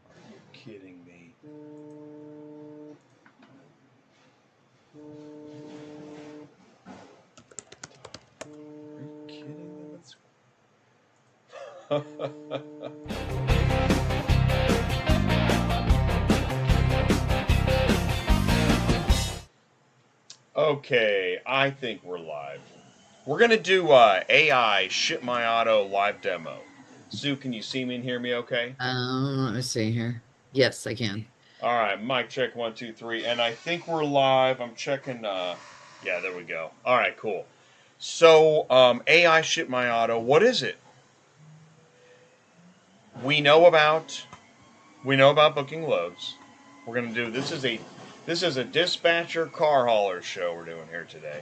Are you kidding me? Are you kidding me? Okay, I think we're live. We're going to do AI Ship My Auto live demo. Sue, can you see me and hear me okay? Let me see here. Yes, I can. All right, mic check 1 2 3, and I think we're live. I'm checking. Yeah, there we go. All right, cool. So, AI Ship My Auto. What is it? We know about booking loads. We're gonna do this is a dispatcher car hauler show we're doing here today.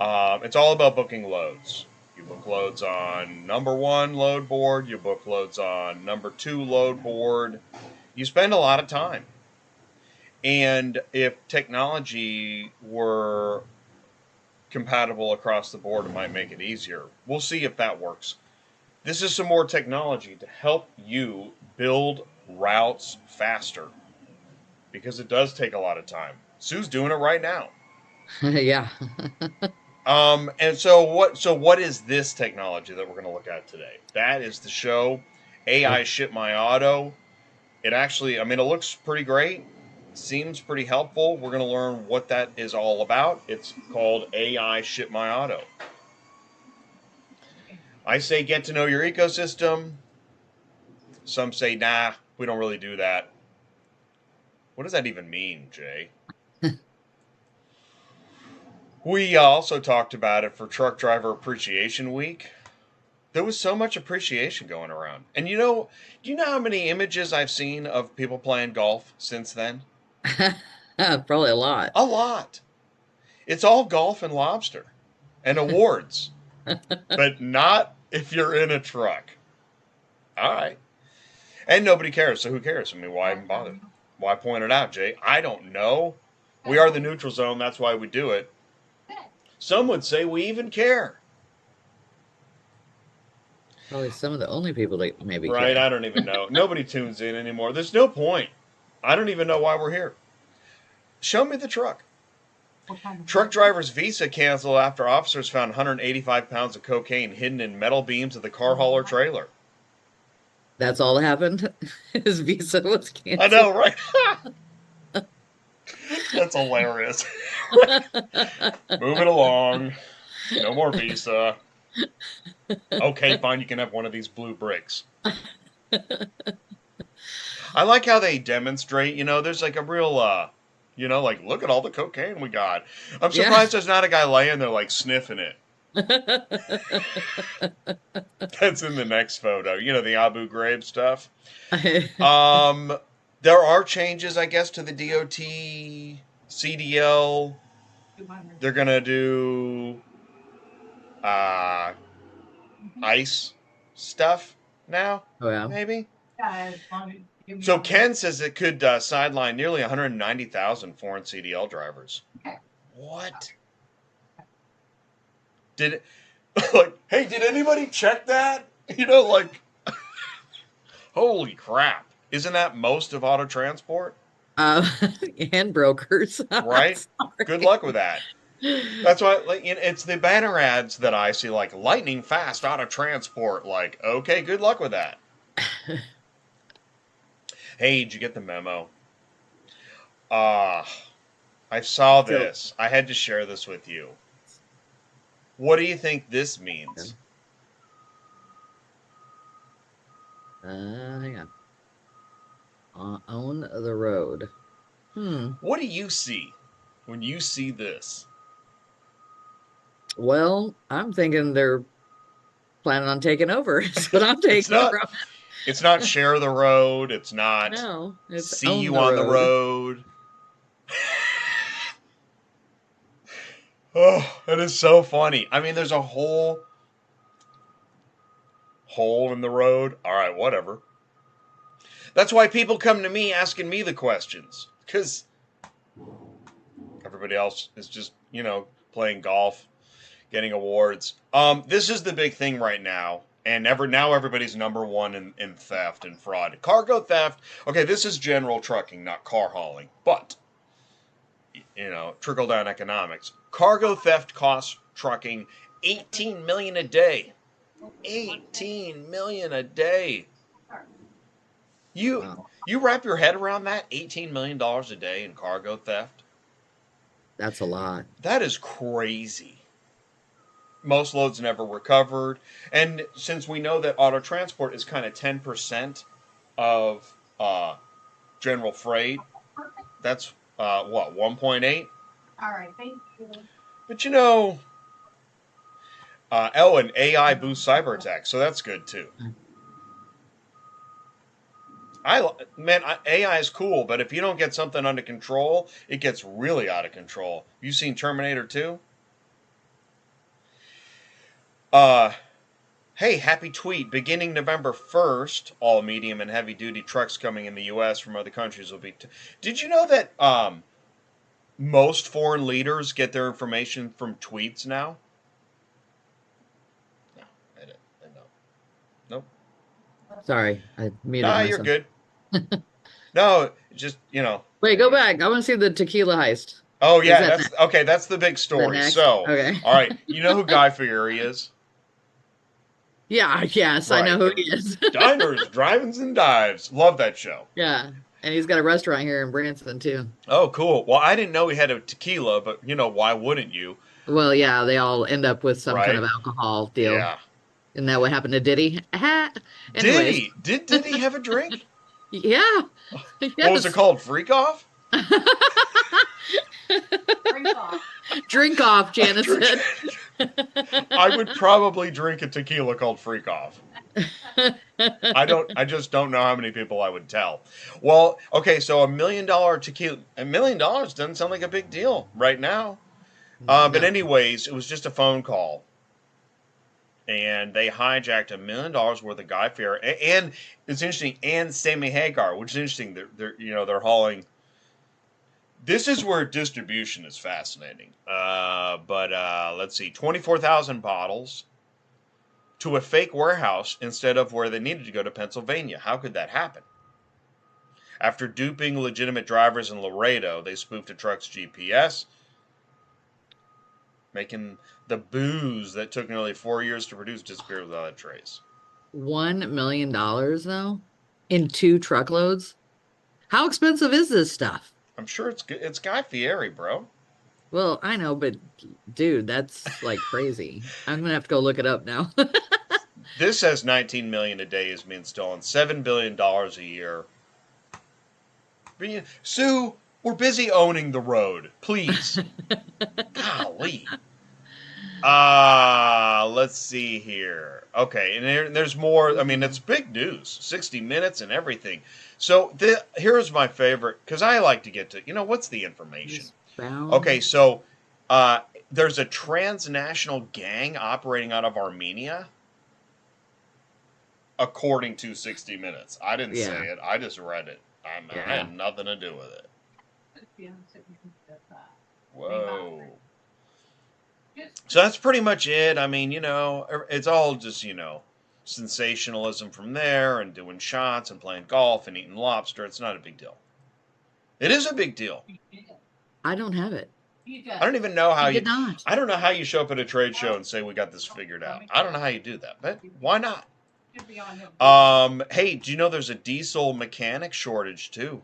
It's all about booking loads. You book loads on number one load board. You book loads on number two load board. You spend a lot of time. And if technology were compatible across the board, it might make it easier. We'll see if that works. This is some more technology to help you build routes faster because it does take a lot of time. Sue's doing it right now. Yeah. And so what is this technology that we're going to look at today? That is the show AIShipMyAuto. It actually, I mean, it looks pretty great. Seems pretty helpful. We're going to learn what that is all about. It's called AIShipMyAuto. I say get to know your ecosystem. Some say, nah, we don't really do that. What does that even mean, Jay? We also talked about it for Truck Driver Appreciation Week. There was so much appreciation going around. And do you know how many images I've seen of people playing golf since then? Probably a lot. A lot. It's all golf and lobster and awards, but not if you're in a truck. All right. And nobody cares, so who cares? I mean, why even bother? Why point it out, Jay? I don't know. We are the neutral zone, that's why we do it. Some would say we even care. Probably some of the only people that maybe Right? I care. don't even know. Nobody tunes in anymore. There's no point. I don't even know why we're here. Show me the truck. Truck driver's visa canceled after officers found 185 pounds of cocaine hidden in metal beams of the car hauler trailer. That's all that happened. His visa was I canceled. know, right? That's hilarious. Move it along. No more visa. Okay, fine, you can have one of these blue bricks. I like how they demonstrate, there's like a real, like, look at all the cocaine we got. I'm Yeah. surprised there's not a guy laying there, like, sniffing it. That's in the next photo. The Abu Ghraib stuff. Um, there are changes, I guess, to the DOT, CDL. They're going to do uh, ICE stuff now, Oh yeah. maybe? So Ken says it could sideline nearly 190,000 foreign CDL drivers. What? Did like, hey, did anybody check that? Like, holy crap! Isn't that most of auto transport? Uh, and brokers. Right? Good Sorry. luck with that. That's why, like, it's the banner ads that I see, like lightning fast auto transport. Like, okay, good luck with that. Hey, did you get the memo? Ah, I saw So, this. I had to share this with you. What do you think this means? hang on. On the road. Hmm. What do you see when you see this? Well, I'm thinking they're planning on taking over. Is what I'm It's taking not. from. It's not share the road. It's not No, it's see own you the on the road. road. Oh, that is so funny. I mean, there's a whole hole in the road. All right, whatever. That's why people come to me asking me the questions, because everybody else is just, playing golf, getting awards. This is the big thing right now. And now everybody's number one in theft and fraud. Cargo theft. Okay, this is general trucking, not car hauling, but trickle down economics. Cargo theft costs trucking 18 million a day. 18 million a day. You Wow. you wrap your head around that? $18 million a day in cargo theft? That's a lot. That is crazy. Most loads never recovered. And since we know that auto transport is kind of 10% of general freight, that's what, 1.8? All right, thank you. But and AI boosts cyber attacks, so that's good too. AI is cool, but if you don't get something under control, it gets really out of control. You seen Terminator 2? Hey, happy tweet. Beginning November 1st, all medium and heavy duty trucks coming in the U.S. from other countries will be. Did you know that most foreign leaders get their information from tweets now? No, I didn't. No. Nope. Sorry, I muted Nah, myself. you're good. No, just, Wait, go back. I want to see the tequila heist. Oh, Is yeah, that that's okay. That's the big story. next? So, Okay. all right, you know who Guy Fieri is? Yeah, yes, I know who he is. Diners, Drive-ins, and Dives. Love that show. Yeah, and he's got a restaurant here in Branson too. Oh, cool. Well, I didn't know he had a tequila, but why wouldn't you? Well, yeah, they all end up with some kind Right? of alcohol deal. Yeah. Isn't that what happened to Diddy? Did Anyways, he? Did he have a drink? yeah. What was it called? Freak off? Drink off. Drink off, Janice said. I would probably drink a tequila called Freak Off. I just don't know how many people I would tell. Well, okay, so $1 million tequila, $1 million doesn't sound like a big deal right now. But No. anyways, it was just a phone call. And they hijacked $1 million worth of Guy Fieri, and it's interesting, and Sammy Hagar, which is interesting. They're hauling. This is where distribution is fascinating. But let's see, 24,000 bottles to a fake warehouse instead of where they needed to go to Pennsylvania. How could that happen? After duping legitimate drivers in Laredo, they spoofed a truck's GPS, making the booze that took nearly 4 years to produce disappear without a trace. $1 million though, in 2 truckloads. How expensive is this stuff? I'm sure it's good. It's Guy Fieri, bro. Well, I know, but dude, that's like crazy. I'm gonna have to go look it up now. This says 19 million a day is being stolen, $7 billion a year. Sue, we're busy owning the road. Please. Golly. Let's see here. Okay, and there's more. I mean, it's big news. 60 Minutes and everything. So here's my favorite, because I like to get to, what's the information? Okay, so there's a transnational gang operating out of Armenia, according to 60 Minutes. I didn't say it. I just read it. I had nothing to do with it. Whoa. So that's pretty much it. I mean, it's all just, sensationalism from there, and doing shots and playing golf and eating lobster. It's not a big deal. It is a big deal. I don't have it. I don't even know how you did not. I don't know how you show up at a trade show and say we got this figured out. I don't know how you do that, but why not? Hey, do you know there's a diesel mechanic shortage too?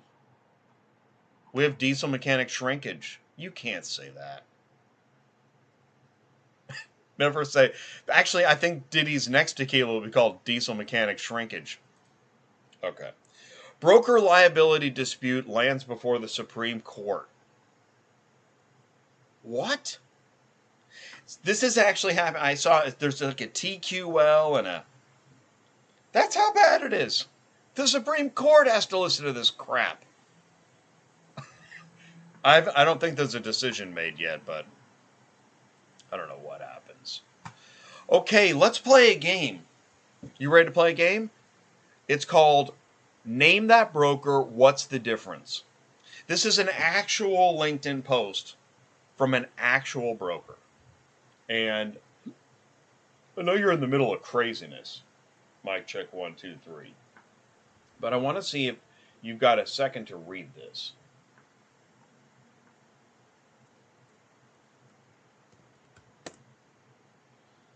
We have diesel mechanic shrinkage. You can't say that. Never say. Actually, I think Diddy's next tequila will be called Diesel Mechanic Shrinkage. Okay. Broker liability dispute lands before the Supreme Court. What? This is actually happening. I saw there's like a TQL and a. That's how bad it is. The Supreme Court has to listen to this crap. I don't think there's a decision made yet, but I don't know what happens. Okay, let's play a game. You ready to play a game? It's called Name That Broker, What's the Difference? This is an actual LinkedIn post from an actual broker. And I know you're in the middle of craziness. Mic check 1, 2, 3. But I want to see if you've got a second to read this.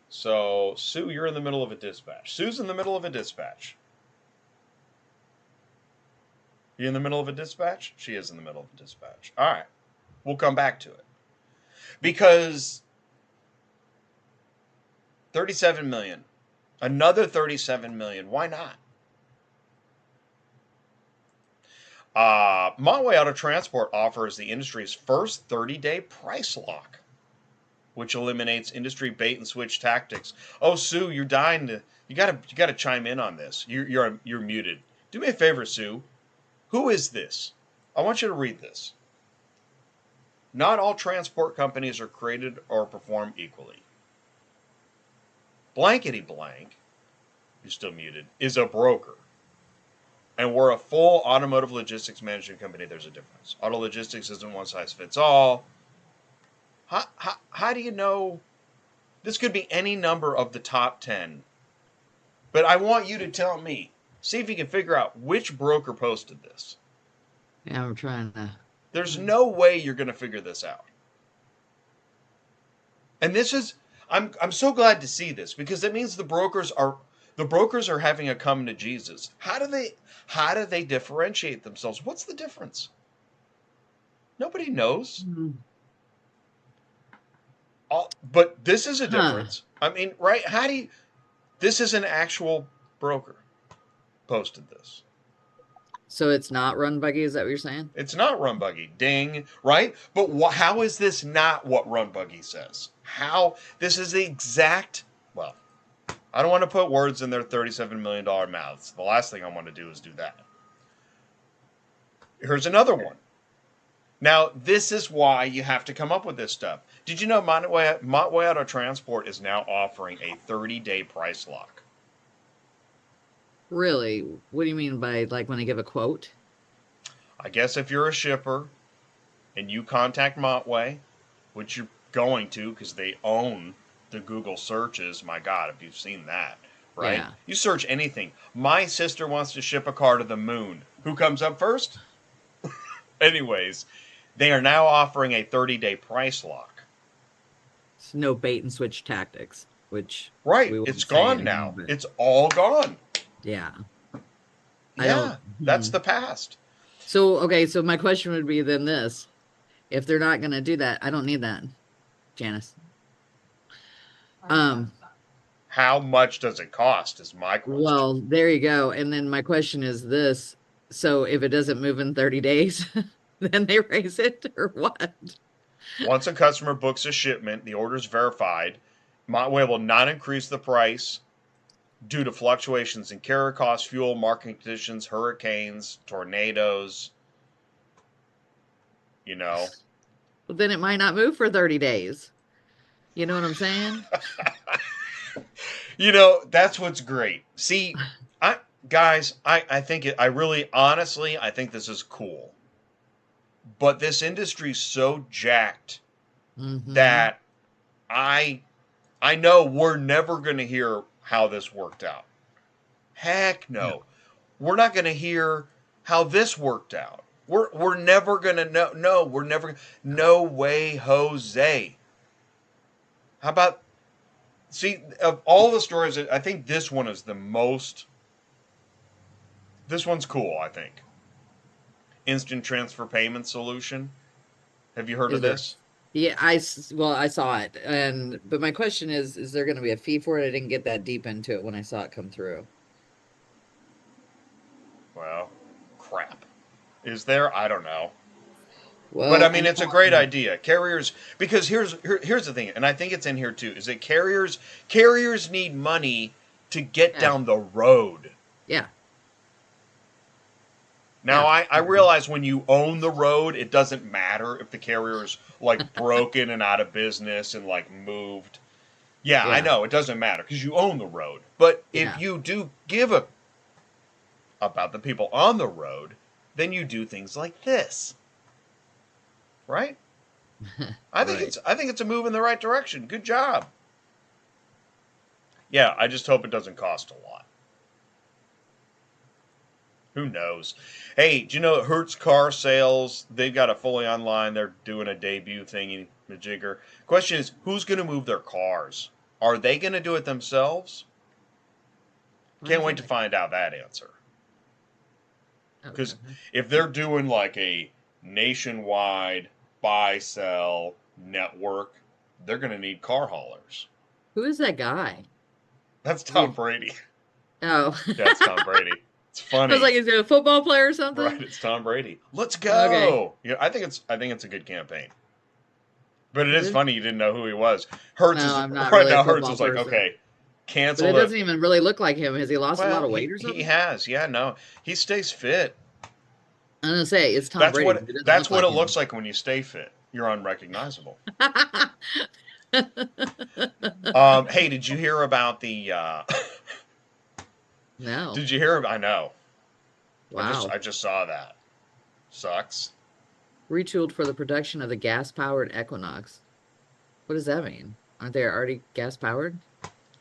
So, Sue, you're in the middle of a dispatch. Sue's in the middle of a dispatch. You in the middle of a dispatch? She is in the middle of a dispatch. All right. We'll come back to it. Because 37 million. Another 37 million. Why not? Montway Auto Transport offers the industry's first 30-day price lock, which eliminates industry bait and switch tactics. Oh, Sue, you're dying to. You gotta chime in on this. You're muted. Do me a favor, Sue. Who is this? I want you to read this. Not all transport companies are created or perform equally. Blankety blank, you're still muted, is a broker. And we're a full automotive logistics management company. There's a difference. Auto logistics isn't one size fits all. How do you know? This could be any number of the top 10. But I want you to tell me. See if you can figure out which broker posted this. Yeah, I'm trying to. There's no way you're going to figure this out. And this is, I'm so glad to see this because it means the brokers are having a come to Jesus. How do they differentiate themselves? What's the difference? Nobody knows. But this is a difference. I mean, right? This is an actual broker posted this. So it's not Run Buggy, is that what you're saying? It's not Run Buggy. Ding, right? But how is this not what Run Buggy says? How? This is the exact, well, I don't want to put words in their $37 million mouths. The last thing I want to do is do that. Here's another one. Now, this is why you have to come up with this stuff. Did you know Montway Auto Transport is now offering a 30-day price lock? Really? What do you mean by like when they give a quote? I guess if you're a shipper and you contact Montway, which you're going to because they own the Google searches. My God, if you've seen that, right? Yeah. You search anything. My sister wants to ship a car to the moon. Who comes up first? Anyways, they are now offering a 30-day price lock. It's no bait and switch tactics, which right. It's gone now. But... It's all gone. Yeah. Yeah, that's the past. So, okay, so my question would be then this. If they're not going to do that, I don't need that, Janice. How much does it cost is my question. Well, there you go. And then my question is this. So if it doesn't move in 30 days, then they raise it or what? Once a customer books a shipment, the order is verified. Montway will not increase the price due to fluctuations in carrier costs, fuel, market conditions, hurricanes, tornadoes. You know. Well, then it might not move for 30 days. You know what I'm saying? You know, that's what's great. See, I think I really, honestly, I think this is cool. But this industry's so jacked that I know we're never going to hear how this worked out. Heck no. We're not going to hear how this worked out. We're never going to know. No, we're never. No way, Jose. How about, see, of all the stories, I think this one is the most, this one's cool, I think. Instant transfer payment solution. Have you heard of this? Yeah, I saw it. But my question is there going to be a fee for it? I didn't get that deep into it when I saw it come through. Well, crap. Is there? I don't know. Well, but I mean, it's a great idea. Carriers, because here's the thing, and I think it's in here too, is that carriers need money to get down the road. Yeah. Now, I realize when you own the road, it doesn't matter if the carrier's like broken and out of business and like moved. Yeah, I know, it doesn't matter because you own the road. But if you do give about the people on the road, then you do things like this. Right? I think it's a move in the right direction. Good job. Yeah, I just hope it doesn't cost a lot. Who knows? Hey, do you know that Hertz Car Sales? They've got a fully online. They're doing a debut thingy, majigger. Question is, who's going to move their cars? Are they going to do it themselves? Can't wait to find out that answer. Because if they're doing like a nationwide buy-sell network, they're going to need car haulers. Who is that guy? That's Tom Brady. Oh. That's Tom Brady. It's funny. I was like, is it a football player or something? Right, it's Tom Brady. Let's go. Okay. Yeah, I think it's a good campaign. But it is funny you didn't know who he was. Hertz is I'm not right really a now. Hertz football is like, person. okay, cancel But it doesn't even really look like him. Has he lost a lot of weight or something? He has. Yeah, no, he stays fit. I'm gonna say it's Tom That's Brady. what that's what like it looks like when you stay fit. You're unrecognizable. Hey, did you hear about the? No. Did you hear? I know. Wow. I just saw that. Sucks. Retooled for the production of the gas-powered Equinox. What does that mean? Aren't they already gas-powered?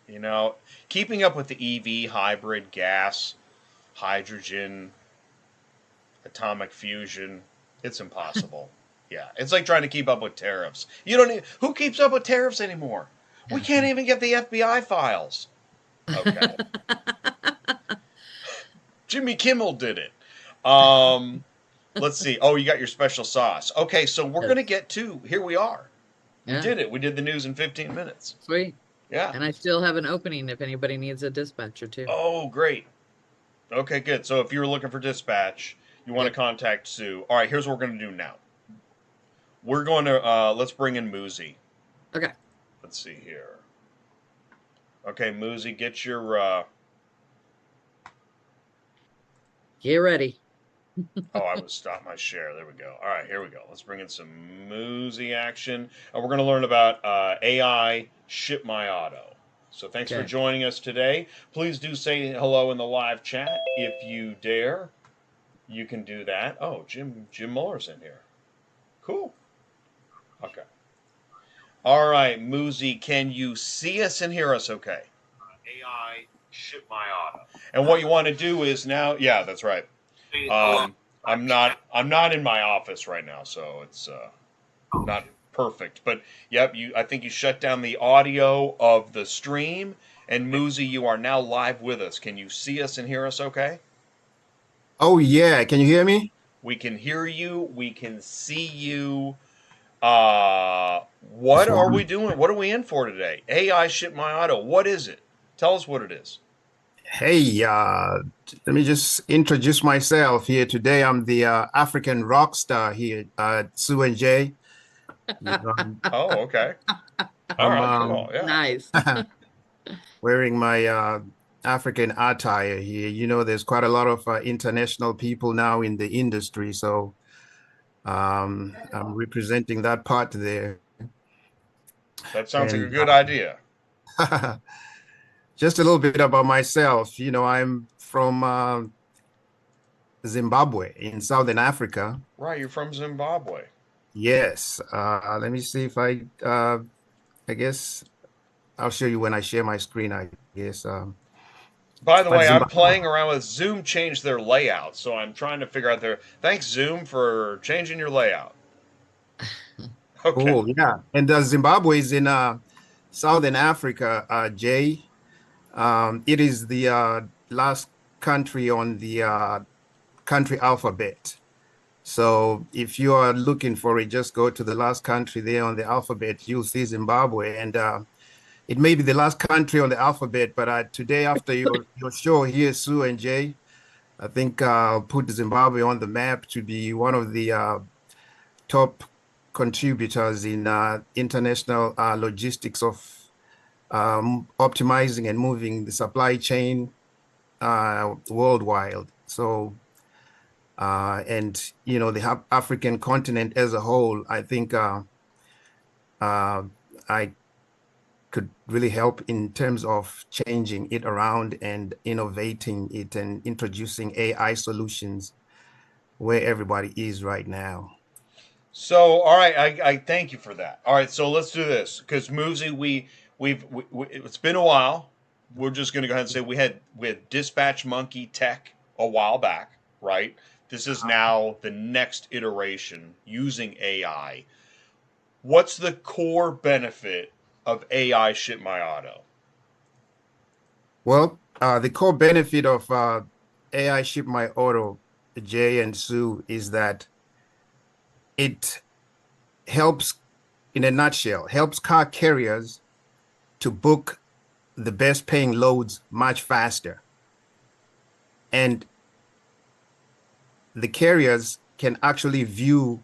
You know, keeping up with the EV, hybrid, gas, hydrogen, atomic fusion, it's impossible. Yeah, it's like trying to keep up with tariffs. You don't need, who keeps up with tariffs anymore? We can't even get the FBI files. Okay. Jimmy Kimmel did it. Let's see. Oh, you got your special sauce. Okay, so we're going to get to, here we are. We did it. We did the news in 15 minutes. Sweet. Yeah. And I still have an opening if anybody needs a dispatcher too. Oh, great. Okay, good. So if you're looking for dispatch, you want to contact Sue. All right, here's what we're going to do now. We're going to, let's bring in Muzi. Okay. Let's see here. Okay, Muzi, get your, Get ready. oh, I would stop my share. There we go. All right, here we go. Let's bring in some Muzi action. And we're going to learn about AIShipMyAuto. So thanks for joining us today. Please do say hello in the live chat if you dare. You can do that. Oh, Jim Muller's in here. Cool. Okay. All right, Muzi, can you see us and hear us okay? AIShipMyAuto. And what you want to do is now, yeah, that's right. I'm not in my office right now, so it's not perfect. But yep, I think you shut down the audio of the stream, and Muzi, you are now live with us. Can you see us and hear us okay? Oh yeah, can you hear me? We can hear you. We can see you. What are we doing? What are we in for today? AIShipMyAuto. What is it? Tell us what it is. Hey, let me just introduce myself here. Today, I'm the African rock star here at Sue and Jay. Oh, okay. All right, cool. Yeah. Nice. Wearing my African attire here. You know, there's quite a lot of international people now in the industry, so I'm representing that part there. That sounds like a good idea. Just a little bit about myself. You know, I'm from Zimbabwe in Southern Africa. Right, you're from Zimbabwe. Yes. Let me see if I guess I'll show you when I share my screen, I guess. By the way, I'm playing around with Zoom changed their layout, so I'm trying to figure out thanks, Zoom, for changing your layout. Okay. Cool, yeah. And Zimbabwe is in Southern Africa, Jay. It is the last country on the country alphabet. So if you are looking for it, just go to the last country there on the alphabet. You'll see Zimbabwe. And it may be the last country on the alphabet, but today after your show here, Sue and Jay, I think I'll put Zimbabwe on the map to be one of the top contributors in international logistics of optimizing and moving the supply chain worldwide. So, and you know, the African continent as a whole, I think I could really help in terms of changing it around and innovating it and introducing AI solutions where everybody is right now. So, all right, I thank you for that. All right, so let's do this because Muzi, we've it's been a while. We're just going to go ahead and say we had Dispatch Monkey Tech a while back. right? This is now the next iteration using AI. What's the core benefit of AI Ship My Auto? Well, the core benefit of AI Ship My Auto, Jay and Sue, is that it helps, in a nutshell, helps car carriers to book the best paying loads much faster. And the carriers can actually view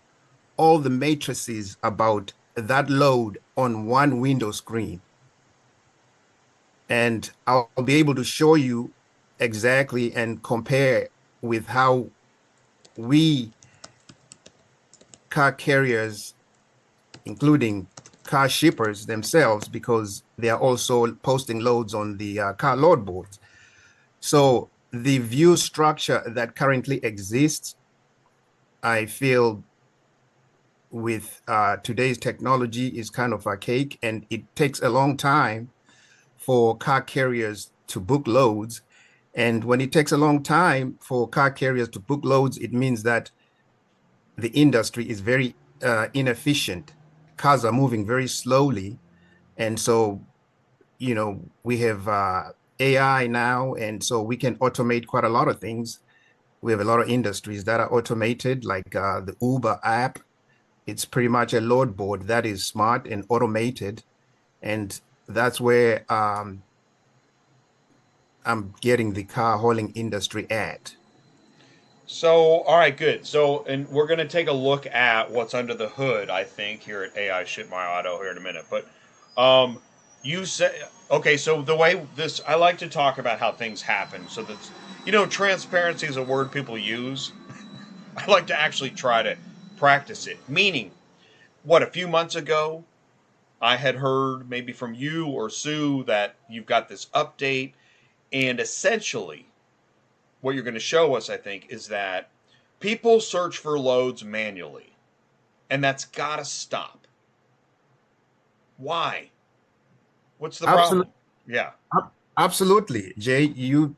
all the matrices about that load on one window screen. And I'll be able to show you exactly and compare with how we car carriers, including car shippers themselves, because they are also posting loads on the car load boards. So the view structure that currently exists, I feel with today's technology is kind of archaic, and it takes a long time for car carriers to book loads. And when it takes a long time for car carriers to book loads, it means that the industry is very inefficient. Cars are moving very slowly. And so, we have AI now, and so we can automate quite a lot of things. We have a lot of industries that are automated, like the Uber app. It's pretty much a load board that is smart and automated. And that's where I'm getting the car hauling industry at. So, all right, good. So, and we're going to take a look at what's under the hood, I think, here at AI Ship My Auto here in a minute. But you said, okay, so the way this, I like to talk about how things happen. So that's, transparency is a word people use. I like to actually try to practice it. Meaning, what, a few months ago, I had heard maybe from you or Sue that you've got this update. And essentially, what you're going to show us, I think, is that people search for loads manually. And that's got to stop. Why? What's the problem? Absolutely. Yeah. Absolutely, Jay, you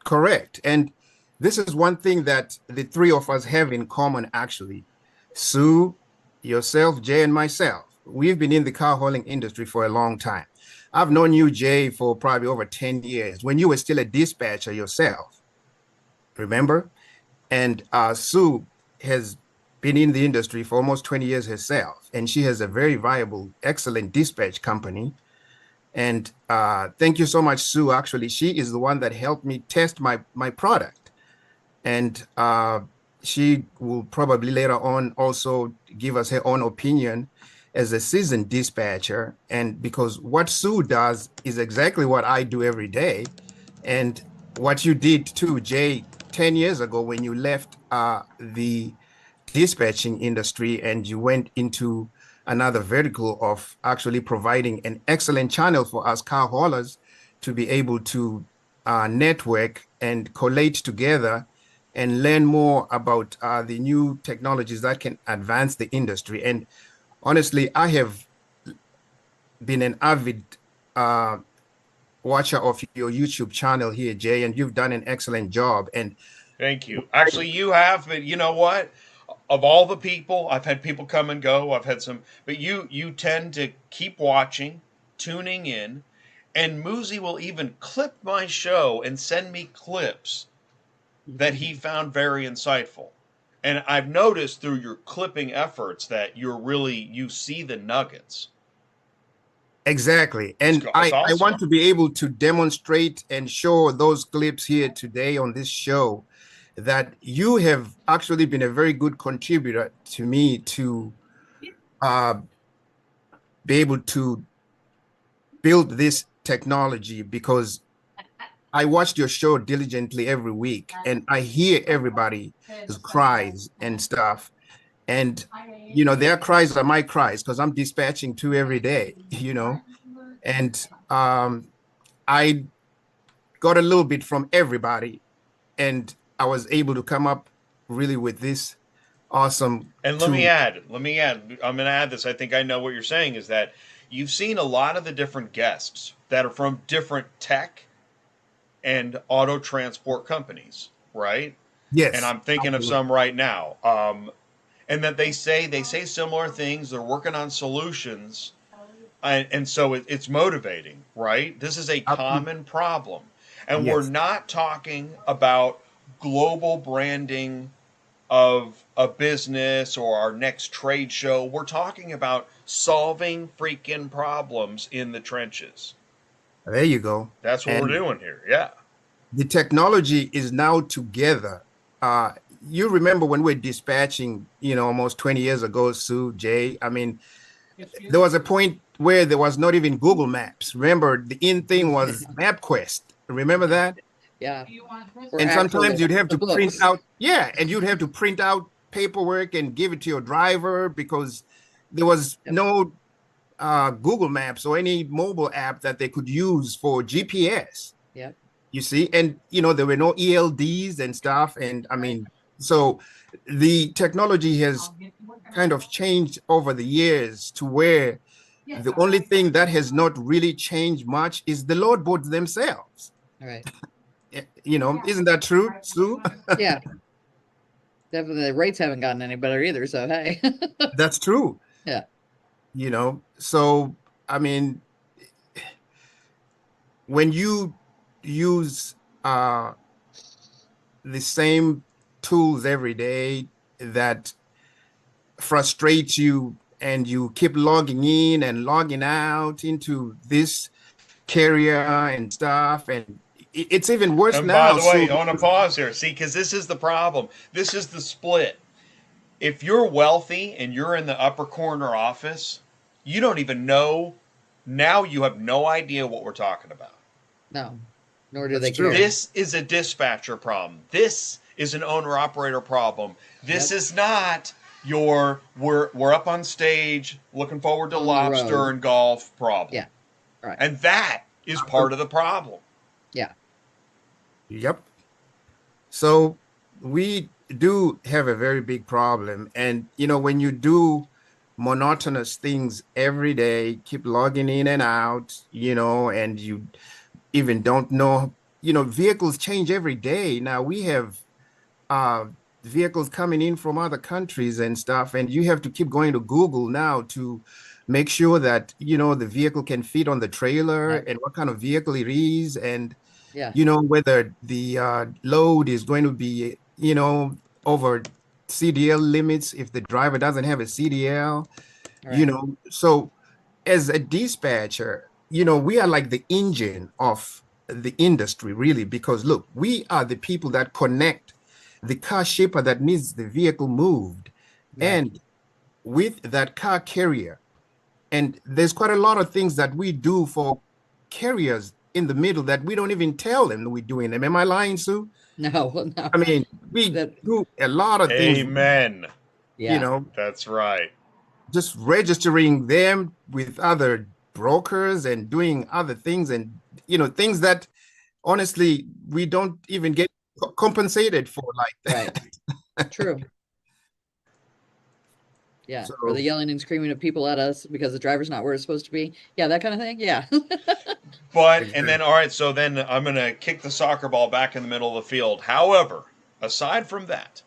correct. And this is one thing that the three of us have in common, actually. Sue, yourself, Jay, and myself. We've been in the car hauling industry for a long time. I've known you, Jay, for probably over 10 years when you were still a dispatcher yourself. Remember? And Sue has been in the industry for almost 20 years herself, and she has a very viable, excellent dispatch company. And thank you so much, Sue. Actually, she is the one that helped me test my product. And she will probably later on also give us her own opinion as a seasoned dispatcher. And because what Sue does is exactly what I do every day. And what you did too, Jay, 10 years ago when you left the dispatching industry and you went into another vertical of actually providing an excellent channel for us car haulers to be able to network and collate together and learn more about the new technologies that can advance the industry. And honestly, I have been an avid watcher of your YouTube channel here, Jay, and you've done an excellent job. And Thank you. Actually, you have, but you know what? Of all the people, I've had people come and go. I've had some, but you tend to keep watching, tuning in, and Muzi will even clip my show and send me clips that he found very insightful. And I've noticed through your clipping efforts that you see the nuggets. exactly. And It's I awesome. want to be able to demonstrate and show those clips here today on this show that you have actually been a very good contributor to me to uh, be able to build this technology because I watched your show diligently every week and I hear everybody's cries and stuff. And, their cries are my cries because I'm dispatching too every day, and I got a little bit from everybody. And I was able to come up really with this awesome And tool. let me add, I'm going to add this. I think I know what you're saying is that you've seen a lot of the different guests that are from different tech and auto transport companies, right? and Yes, I'm thinking of absolutely. some right now. And that they say similar things. They're working on solutions, and so it's motivating, right? This is a Absolutely. common problem, and we're Yes. not talking about global branding of a business or our next trade show. We're talking about solving freaking problems in the trenches. There you go. That's what we're And doing here. Yeah. the technology is now together. You remember when we're dispatching, almost 20 years ago, Sue, Jay? I mean, there was a point where there was not even Google Maps. Remember, the in thing was MapQuest. Remember that? Yeah. Or And sometimes actual you'd have the to print books. out, yeah, and you'd have to print out paperwork and give it to your driver because there was Yep. no Google Maps or any mobile app that they could use for GPS. Yep. You see, and there were no ELDs and stuff. And I mean, so the technology has kind of changed over the years to where the only thing that has not really changed much is the load boards themselves. All right. Isn't that true, Sue? Yeah. Definitely the rates haven't gotten any better either. So hey. That's true. Yeah. So I mean, when you use the same tools every day that frustrate you and you keep logging in and logging out into this carrier and stuff, and it's even worse And by now. the So way, I want to pause here. See, because this is the problem. This is the split. If you're wealthy and you're in the upper corner office, you don't even know. Now you have no idea what we're talking about. No. Nor do that's they true. care. This is a dispatcher problem. This is an owner operator problem. This Yep. is not your we're up on stage looking forward to On the lobster road. and golf problem. Yeah. Right. And that is part of the problem. Yeah. Yep. So we do have a very big problem. And, when you do monotonous things every day, keep logging in and out, and you even don't know, vehicles change every day. Now we have uh, vehicles coming in from other countries and stuff, and you have to keep going to Google now to make sure that, the vehicle can fit on the trailer Yep. and what kind of vehicle it is. And Yeah. whether the load is going to be, over CDL limits if the driver doesn't have a CDL, All right. So as a dispatcher, we are like the engine of the industry, really, because look, we are the people that connect the car shipper that needs the vehicle moved Right. and with that car carrier. And there's quite a lot of things that we do for carriers in the middle that we don't even tell them that we're doing them. Am I lying, Sue? No, no. I mean, we That do a lot of things, Amen. you yeah. know, That's right. just registering them with other brokers and doing other things and, things that honestly we don't even get compensated for like that. Right. True. Yeah. Or the So, yelling and screaming at people at us because the driver's not where it's supposed to be. Yeah, that kind of thing. Yeah. But, and then, exactly. all right, so then I'm going to kick the soccer ball back in the middle of the field. However, aside from that,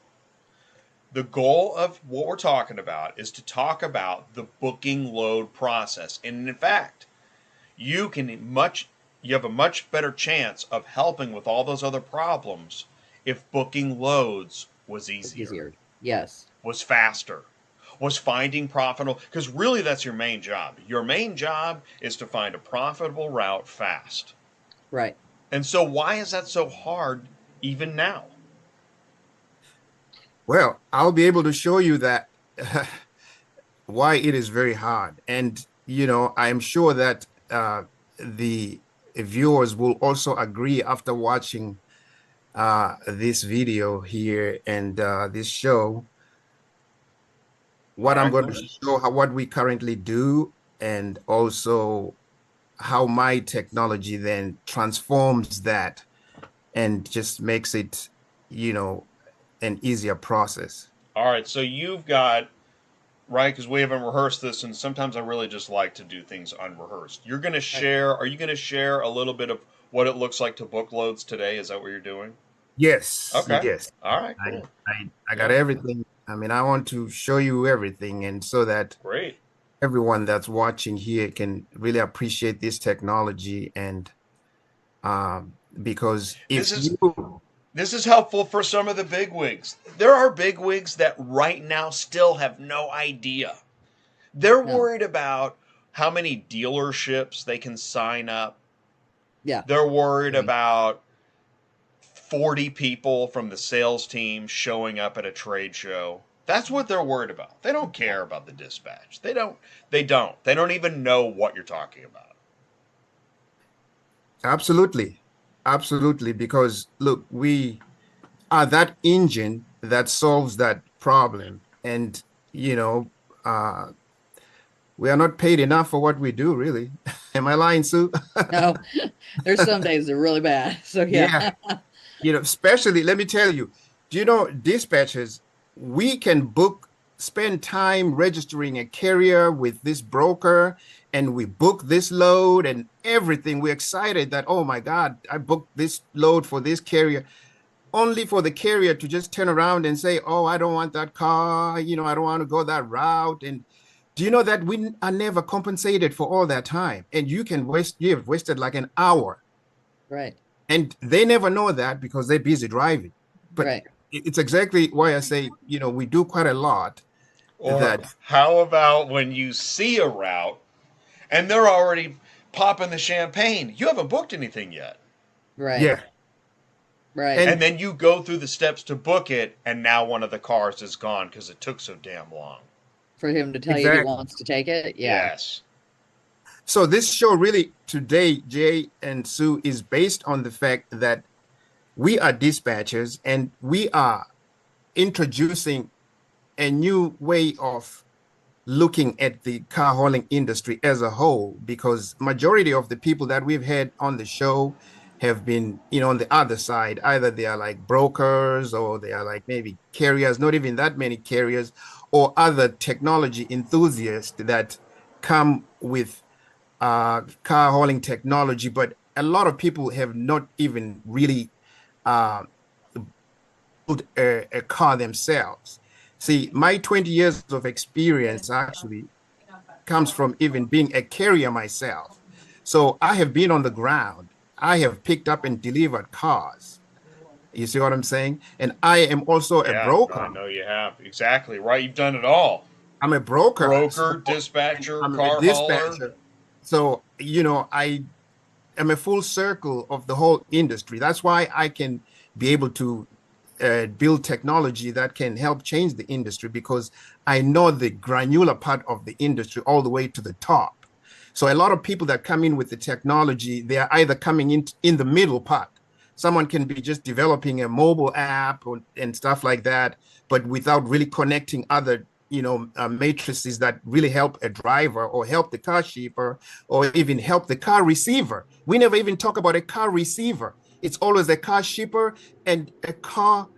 the goal of what we're talking about is to talk about the booking load process. And in fact, you have a much better chance of helping with all those other problems if booking loads was It's easier, easier. Yes. was faster, was finding profitable, because really that's your main job. Your main job is to find a profitable route fast. Right. And so why is that so hard even now? Well, I'll be able to show you that why it is very hard. And, I'm sure that the viewers will also agree after watching this video here and this show, All what I'm right. going to show, what we currently do, and also how my technology then transforms that and just makes it, you know, an easier process. All right. So you've got, right, because we haven't rehearsed this, and sometimes I really just like to do things unrehearsed. You're going to Right. share, are you going to share a little bit of what it looks like to book loads today? Is that what you're doing? Yes, Okay. yes. All right. I Cool. I got Yeah. everything. I mean, I want to show you everything, and so that Great. everyone that's watching here can really appreciate this technology. And because This if is you, this is helpful for some of the bigwigs. There are bigwigs that right now still have no idea. They're No. worried about how many dealerships they can sign up. Yeah. They're worried Right. about 40 people from the sales team showing up at a trade show. That's what they're worried about. They don't care about the dispatch. They don't even know what you're talking about. absolutely, absolutely, because look, we are that engine that solves that problem, and you know, uh, we are not paid enough for what we do, really. Am I lying, Sue? No, there's some days they're really bad. So Yeah. yeah. Especially, let me tell you, do you know dispatchers, we can spend time registering a carrier with this broker, and we book this load and everything. We're excited that, oh my God, I booked this load for this carrier, only for the carrier to just turn around and say, oh, I don't want that car, I don't want to go that route. And do you know that we are never compensated for all that time? And you have wasted like an hour, Right. and they never know that because they're busy driving. But Right. it's exactly why I say, we do quite a lot Or that, how about when you see a route and they're already popping the champagne? You haven't booked anything yet. Right. yeah. Right. And And then you go through the steps to book it, and now one of the cars is gone because it took so damn long. For him to tell you he exactly. wants to take it. Yeah. Yes. So this show really today, Jay and Sue, is based on the fact that we are dispatchers and we are introducing a new way of looking at the car hauling industry as a whole, because majority of the people that we've had on the show have been, on the other side. Either they are like brokers, or they are like maybe carriers, not even that many carriers, or other technology enthusiasts that come with car hauling technology. But a lot of people have not even really uh, built a car themselves. See, my 20 years of experience actually comes from even being a carrier myself. So I have been on the ground. I have picked up and delivered cars. You see what I'm saying? And I am also a Yeah, no, I broker. know you have. Exactly right. You've done it all. I'm a broker. So, Broker, and dispatcher, I'm a car hauler. dispatcher. So, I am a full circle of the whole industry. That's why I can be able to build technology that can help change the industry, because I know the granular part of the industry all the way to the top. So a lot of people that come in with the technology, they are either coming in the middle part. Someone can be just developing a mobile app and stuff like that, but without really connecting other matrices that really help a driver or help the car shipper or even help the car receiver. We never even talk about a car receiver. It's always a car shipper and a car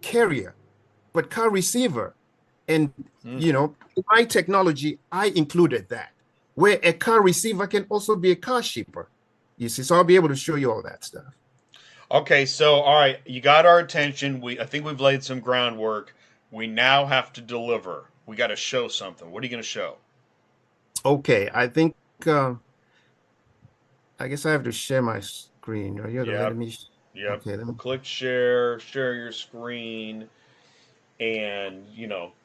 carrier, but car receiver. And, Mm-hmm. in my technology, I included that, where a car receiver can also be a car shipper. You see, so I'll be able to show you all that stuff. Okay, so all right, you got our attention. I think we've laid some groundwork. We now have to deliver. We got to show something. What are you going to show? Okay, I think, I guess I have to share my screen. Are you letting Yep. me? Yep. Okay, let me. Click share, share your screen, and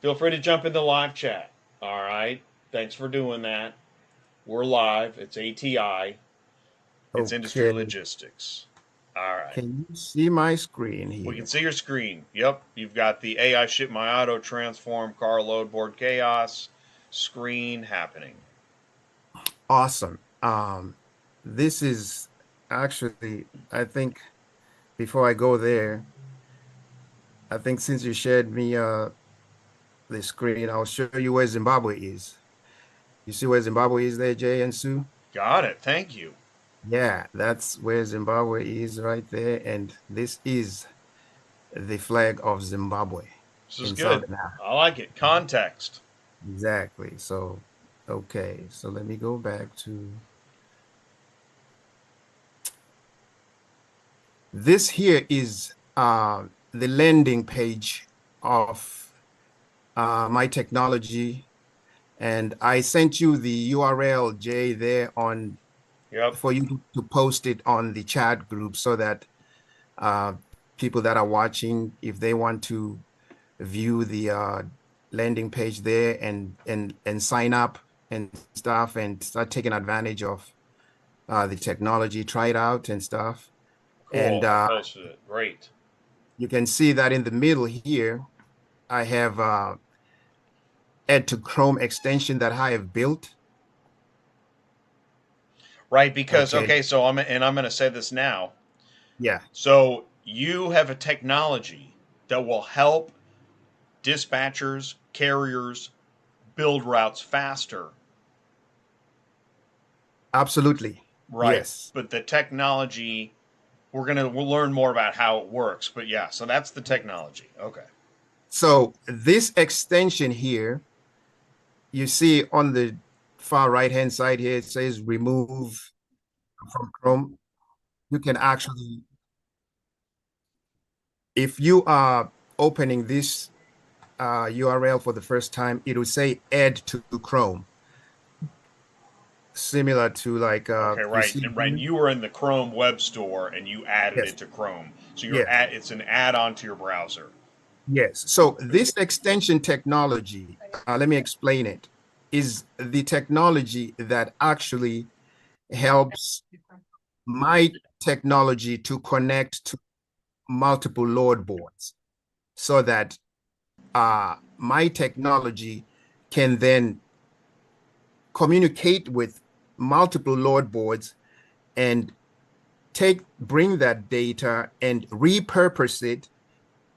feel free to jump in the live chat. All right. Thanks for doing that. We're live. It's ATI. It's industry Okay, logistics. All right. can you see my screen We can here? see your screen. Yep. You've got the AI Ship My Auto Transform Car Load Board Chaos screen happening. Awesome. This is actually, I think, before I go there, I think since you shared me the screen, I'll show you where Zimbabwe is. You see where Zimbabwe is there, Jay and Sue? Got it. Thank you. Yeah, that's where Zimbabwe is right there. And this is the flag of Zimbabwe This is in good. Southern Africa. I like it. Context. Exactly. So, okay. So let me go back to this. Here is the landing page of my technology, and I sent you the URL, Jay, there on Yep. for you to post it on the chat group so that uh, people that are watching, if they want to view the landing page there and sign up and stuff and start taking advantage of the technology, try it out and stuff. And Cool. I posted it. Great. you can see that in the middle here, I have add to Chrome extension that I have built. Right, because Okay. okay, so I'm going to say this now. Yeah, So you have a technology that will help dispatchers, carriers build routes faster. absolutely. Right. Yes. But the technology, we'll learn more about how it works. But yeah, so that's the technology. Okay. So this extension here, you see on the far right-hand side here, it says remove from Chrome. You can actually, if you are opening this URL for the first time, it will say add to Chrome, similar to like Okay, you right. see And right, here. you were in the Chrome web store and you added Yes, it to Chrome. So yes, it's an add-on to your browser. yes. So this extension technology, let me explain it, is the technology that actually helps my technology to connect to multiple load boards so that my technology can then communicate with multiple load boards and bring that data and repurpose it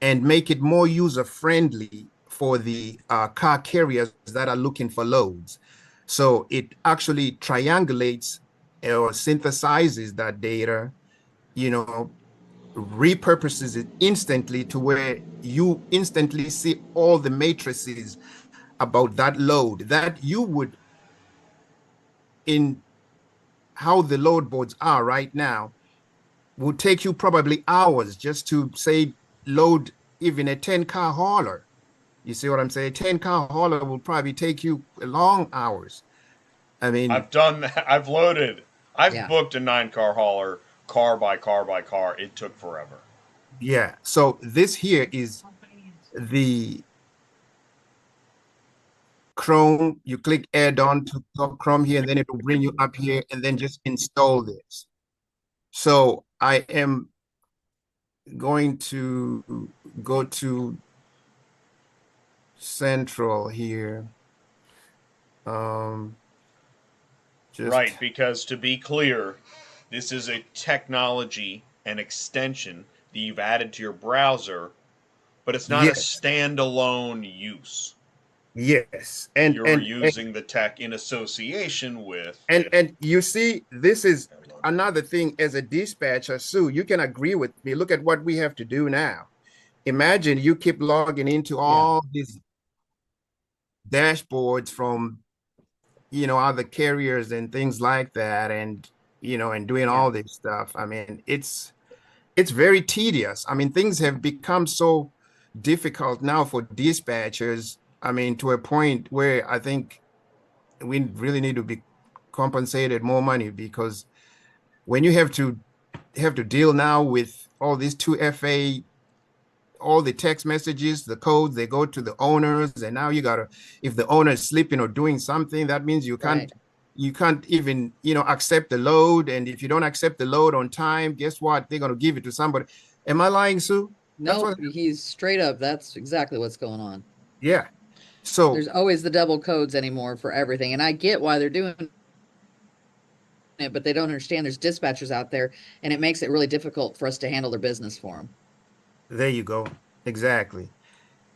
and make it more user friendly for the car carriers that are looking for loads. So it actually triangulates or synthesizes that data, you know, repurposes it instantly to where you instantly see all the matrices about that load that you would in how the load boards are right now would take you probably hours just to say load even a 10 car hauler. You see what I'm saying? 10 car hauler will probably take you long hours. I mean, I've done that. I've loaded. I've Yeah. booked a 9-car hauler car by car by car. It took forever. yeah. So this here is the Chrome. You click add on to Chrome here, and then it will bring you up here, and then just install this. So I am going to go to Central here. Um, just Right, because to be clear, this is a technology and extension that you've added to your browser, but it's not a yes, standalone use. yes, You're using the tech in association with. and you see, this is another thing as a dispatcher, Sue. You can agree with me. Look at what we have to do now. Imagine you keep logging into Yeah. all these dashboards from other carriers and things like that, and and doing Yeah. all this stuff. I mean, it's very tedious. I mean, things have become so difficult now for dispatchers. I mean, to a point where I think we really need to be compensated more money because when you have to deal now with all these 2FA, all the text messages, the codes, they go to the owners, and now you gotta, if the owner is sleeping or doing something, that means Right. you can't even, accept the load. And if you don't accept the load on time, guess what? They're gonna give it to somebody. Am I lying, Sue? That's Nope. what, He's straight up. That's exactly what's going on. yeah. So There's always the double codes anymore for everything. And I get why they're doing it, but they don't understand there's dispatchers out there and it makes it really difficult for us to handle their business for them. there you go. Exactly.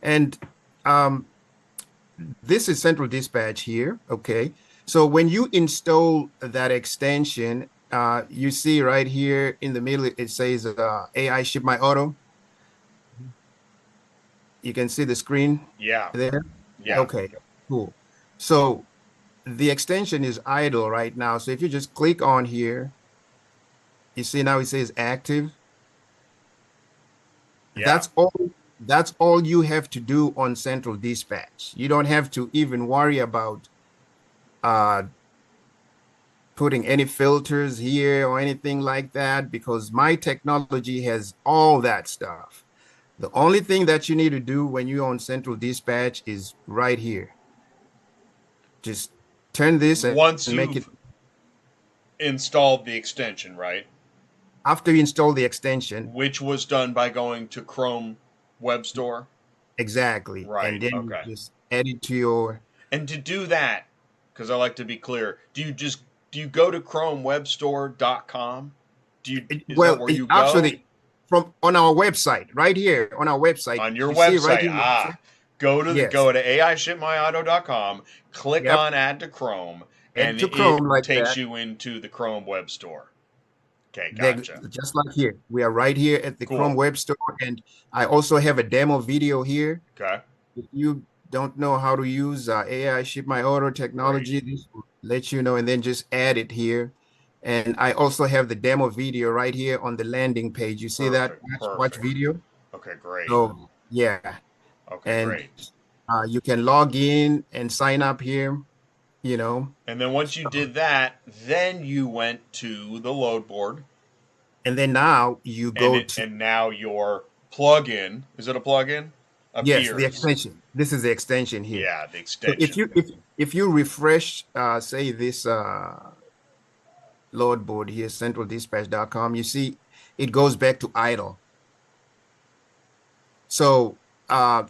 And um, this is Central Dispatch here. Okay. So when you install that extension, you see right here in the middle, it says AI Ship My Auto. You can see the screen Yeah, there. yeah. Okay, cool. So the extension is idle right now. So if you just click on here, you see now it says active. Yeah. That's all you have to do on Central Dispatch. You don't have to even worry about uh, putting any filters here or anything like that, because my technology has all that stuff. The only thing that you need to do when you're on Central Dispatch is right here. Just turn this and Once make it. you've installed the extension, right? After you install the extension, Which was done by going to Chrome Web Store. exactly, and Right. then you Okay. just add it to your. And to do that, because I like to be clear, do you go to ChromeWebStore.com? Is that Well, where you go? actually, from on our website, right here on our website, On your you see right website, here. go to Yes. AIShipMyAuto.com, click Yep. on Add to Chrome, Add and to it Chrome like takes that. you into the Chrome Web Store. Okay, gotcha. Just like here, we are right here at the Cool. Chrome Web Store, and I also have a demo video here. Okay. If you don't know how to use AI Ship My Auto technology, this will let you know, and then just add it here. And I also have the demo video right here on the landing page. You see that? Watch Perfect. video. Okay, great. So yeah, Okay, and great. you can log in and sign up here. You know, And then once you did that, then you went to the load board. and then now you go to And now your plugin, is it a plugin? yes, the Appears. extension. This is the extension here. Yeah, the So extension. if you refresh say this load board here, centraldispatch.com, you see it goes back to idle. So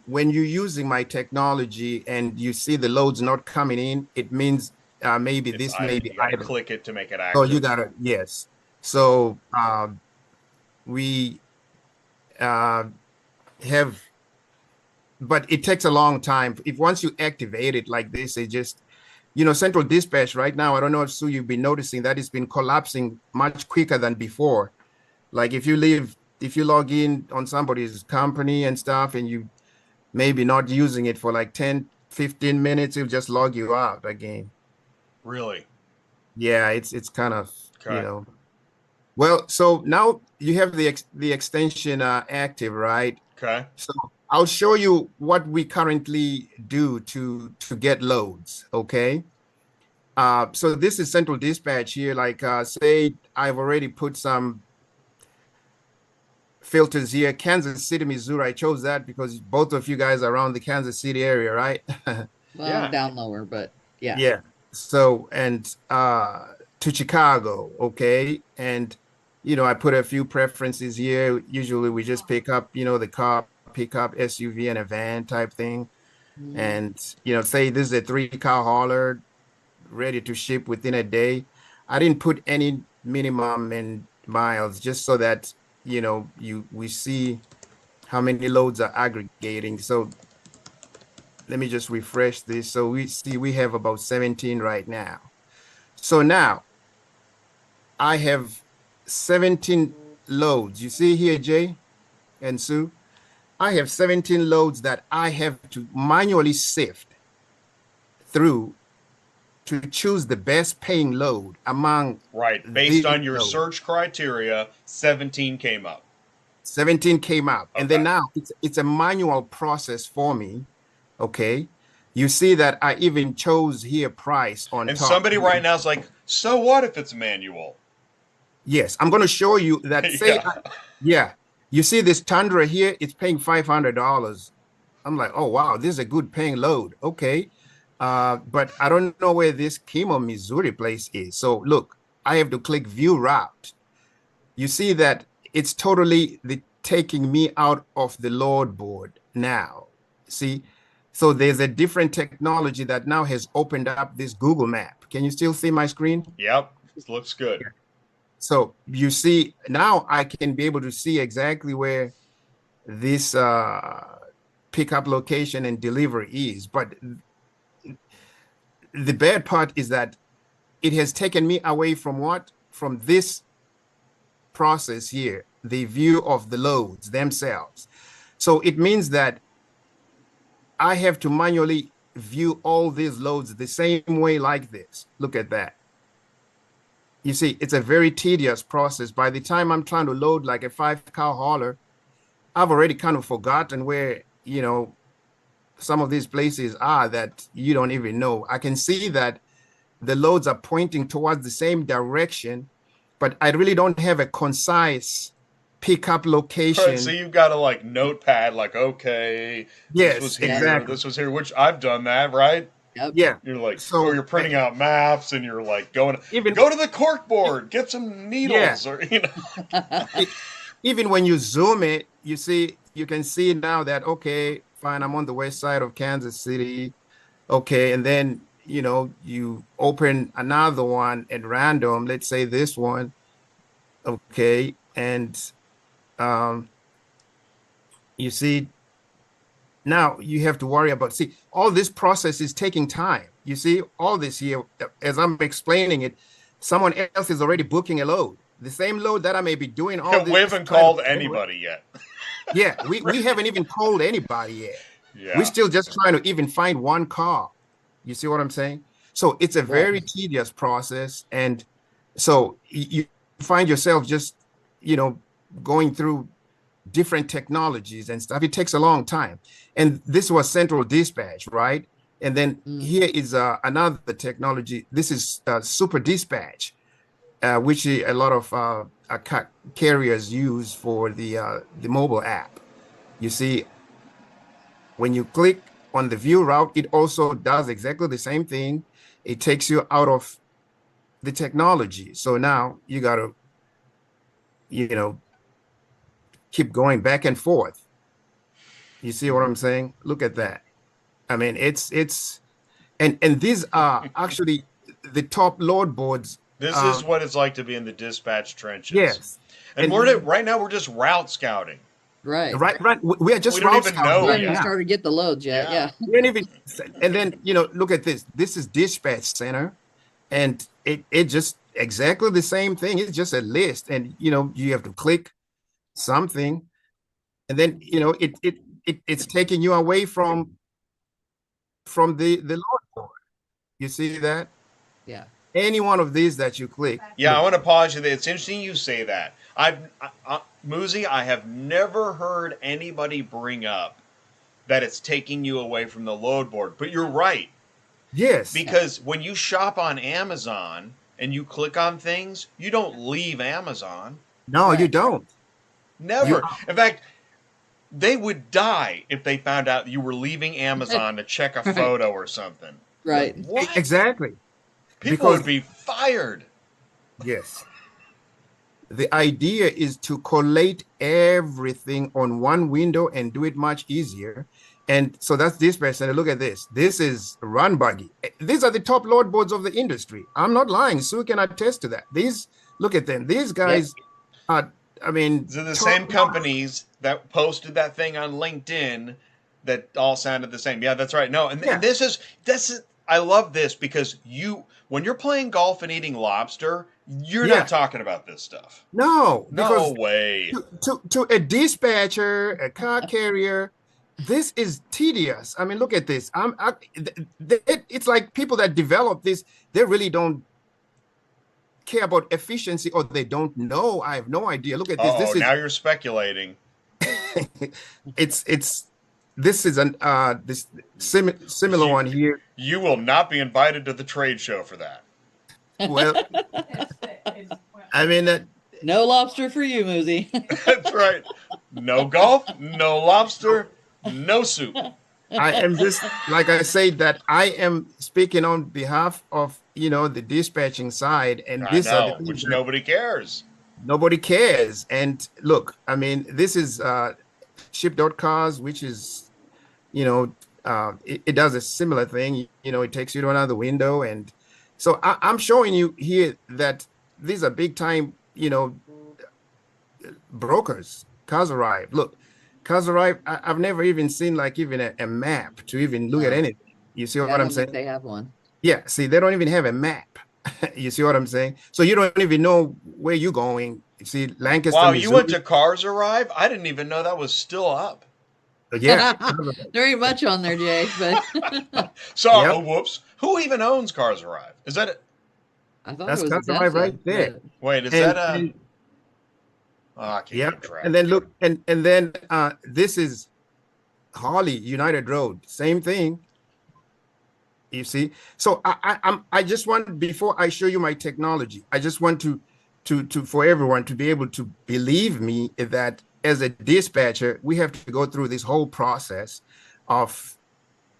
when you're using my technology and you see the loads not coming in, it means maybe this may be You gotta idle. click it to make it So active. you gotta, yes. So we have, but it takes a long time. If once you activate it like this, it just, Central Dispatch right now, I don't know if Sue, you've been noticing that it's been collapsing much quicker than before. Like if you log in on somebody's company and stuff, and you maybe not using it for like 10, 15 minutes, it'll just log you out again. Really? Yeah, it's kind of, Okay. Well, so now you have the extension active, right? Okay. So I'll show you what we currently do to get loads, okay? So this is Central Dispatch here. Like say I've already put some filters here. Kansas City, Missouri. I chose that because both of you guys are around the Kansas City area, right? Well, Yeah. down lower, but yeah. Yeah. So and to Chicago, okay? And I put a few preferences here. Usually we just pick up, the car, pick up SUV and a van type thing. Mhm. And say this is a 3-car hauler ready to ship within a day. I didn't put any minimum in miles just so that we see how many loads are aggregating. So let me just refresh this. So we see we have about 17 right now. So now I have 17 loads. You see here, Jay and Sue? I have 17 loads that I have to manually sift through to choose the best paying load among Right. Based these on your loads. search criteria, 17 came up. 17 came out. And then Okay. now it's a manual process for me. Okay. You see that I even chose here price on And top. somebody right now is like, so what if it's manual? Yes, I'm going to show you that. Yeah, you see this Tundra here, it's paying $500. I'm like, oh, wow, this is a good paying load. Okay. But I don't know where this Kimo, Missouri place is. So look, I have to click view route. You see that it's totally taking me out of the load board now. See, so there's a different technology that now has opened up this Google map. Can you still see my screen? Yep. Looks good. So you see, now I can be able to see exactly where this pickup location and delivery is. But the bad part is that it has taken me away from what? From this process here, the view of the loads themselves. So it means that I have to manually view all these loads the same way like this. Look at that. You see, it's a very tedious process. By the time I'm trying to load like a 5-car hauler, I've already kind of forgotten where, some of these places are that you don't even know. I can see that the loads are pointing towards the same direction, but I really don't have a concise pickup Right, so location. you've got a like notepad, like okay, this was Yes, Yeah. here, exactly. this was here, which I've done that, right? Yep. Yeah. You're like, or So you're printing out maps, and you're like even go to the cork board, get some yeah, needles, or you know. it, even when you zoom it, you can see now that okay, fine, I'm on the west side of Kansas City. Okay, and then you open another one at random, let's say this one, okay, and um you see now you have to worry about see all this process is taking time. You see, all this here, as I'm explaining it, someone else is already booking a load. The same load that I may be doing all We this haven't trying to called generate. anybody yet. Yeah, we haven't even called anybody yet. We're Yeah. still just trying to even find one car. You see what I'm saying? So it's a Right. very tedious process. And so you find yourself just, you know, going through different technologies and stuff. It takes a long time. And this was central dispatch, right? And then Mm. here is another technology. This is super dispatch, which a lot of carriers use for the mobile app. You see, when you click on the view route, it also does exactly the same thing. It takes you out of the technology. So now you got to, you know, keep going back and forth. You see what I'm saying? Look at that. I mean, and these are actually the top load boards. This is what it's like to be in the dispatch trenches. Yes. And And right now we're just route scouting. Right. right. We are just We don't route even scouting know We right haven't yet. even now. started to get the loads yet. Yeah. Yeah. We don't even, and then, look at this. This is dispatch center. And it just exactly the same thing. It's just a list. And, you have to click something. And then, it's taking you away from the load board. You see that? Yeah. Any one of these that you click, Yeah, I look, want to pause you there. It's interesting you say that. Muzi, I have never heard anybody bring up that it's taking you away from the load board. But you're right. yes, Yeah. Because when you shop on Amazon and you click on things, you don't leave Amazon. no, you Right. don't. You Never. In fact, they would die if they found out you were leaving Amazon to check a Right. photo or something. Right. Like, what? exactly People would because be fired. yes, the idea is to collate everything on one window and do it much easier. And so that's this person. Look at this. This is Run Buggy. These are the top load boards of the industry. I'm not lying. Sue can attest to that. Look at them. These Yep. guys are, I mean, These are the top same companies that posted that thing on LinkedIn that all sounded the same. Yeah, that's right. No, and yeah, this is I love this because when you're playing golf and eating lobster, you're yeah. not talking about this stuff. No, No because way. to a dispatcher, a car carrier, this is tedious. I mean, look at this. It's like people that develop this, they really don't care about efficiency or they don't know. I have no idea. Look at this. Oh, now you're speculating. It's this is an this similar one here. You will not be invited to the trade show for that. Well, I mean No lobster for you, Muzi. That's right. No golf, no lobster, no soup. I am just like I say that I am speaking on behalf of the dispatching side, and I these are the know, things which that nobody cares. nobody cares. And look, I mean, this is ship.cars, which is it does a similar thing. It takes you to another window, and so I'm showing you here that these are big time brokers. Cars Arrive. Look, Cars Arrive. I've never even seen like even a map to even look at No. anything. You see I what I'm don't think saying? they have one. Yeah. See, they don't even have a map. You see what I'm saying? So you don't even know where you're going. You see, Lancaster, Wow, you went Missouri. to Cars Arrive? I didn't even know that was still up. Yeah. There ain't much on there, Jay, but So, Yep. oh, whoops. Who even owns Cars Arrive? Is that it? I thought That's it was Cars Arrive Odessa, uh, right there. but Wait, is And, that a. and Oh, I can't Yeah. keep track. And then look, and then this is Harley United Road. Same thing. You see, so I just want, before I show you my technology, I just want to for everyone to be able to believe me that as a dispatcher, we have to go through this whole process of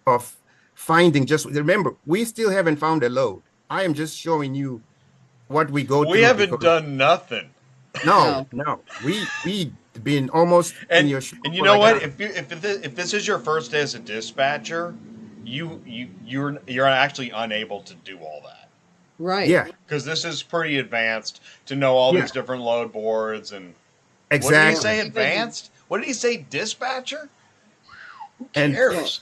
of finding. Just remember, we still haven't found a load. I am just showing you what we go We through haven't because done nothing. No. we been almost in And your shop and you for know like what? If this is your first day as a dispatcher, you're actually unable to do all that Right. yeah, because this is pretty advanced to know all yeah, these different load boards and what did he exactly. say? Even- Advanced? What did he say? Dispatcher? Who And cares?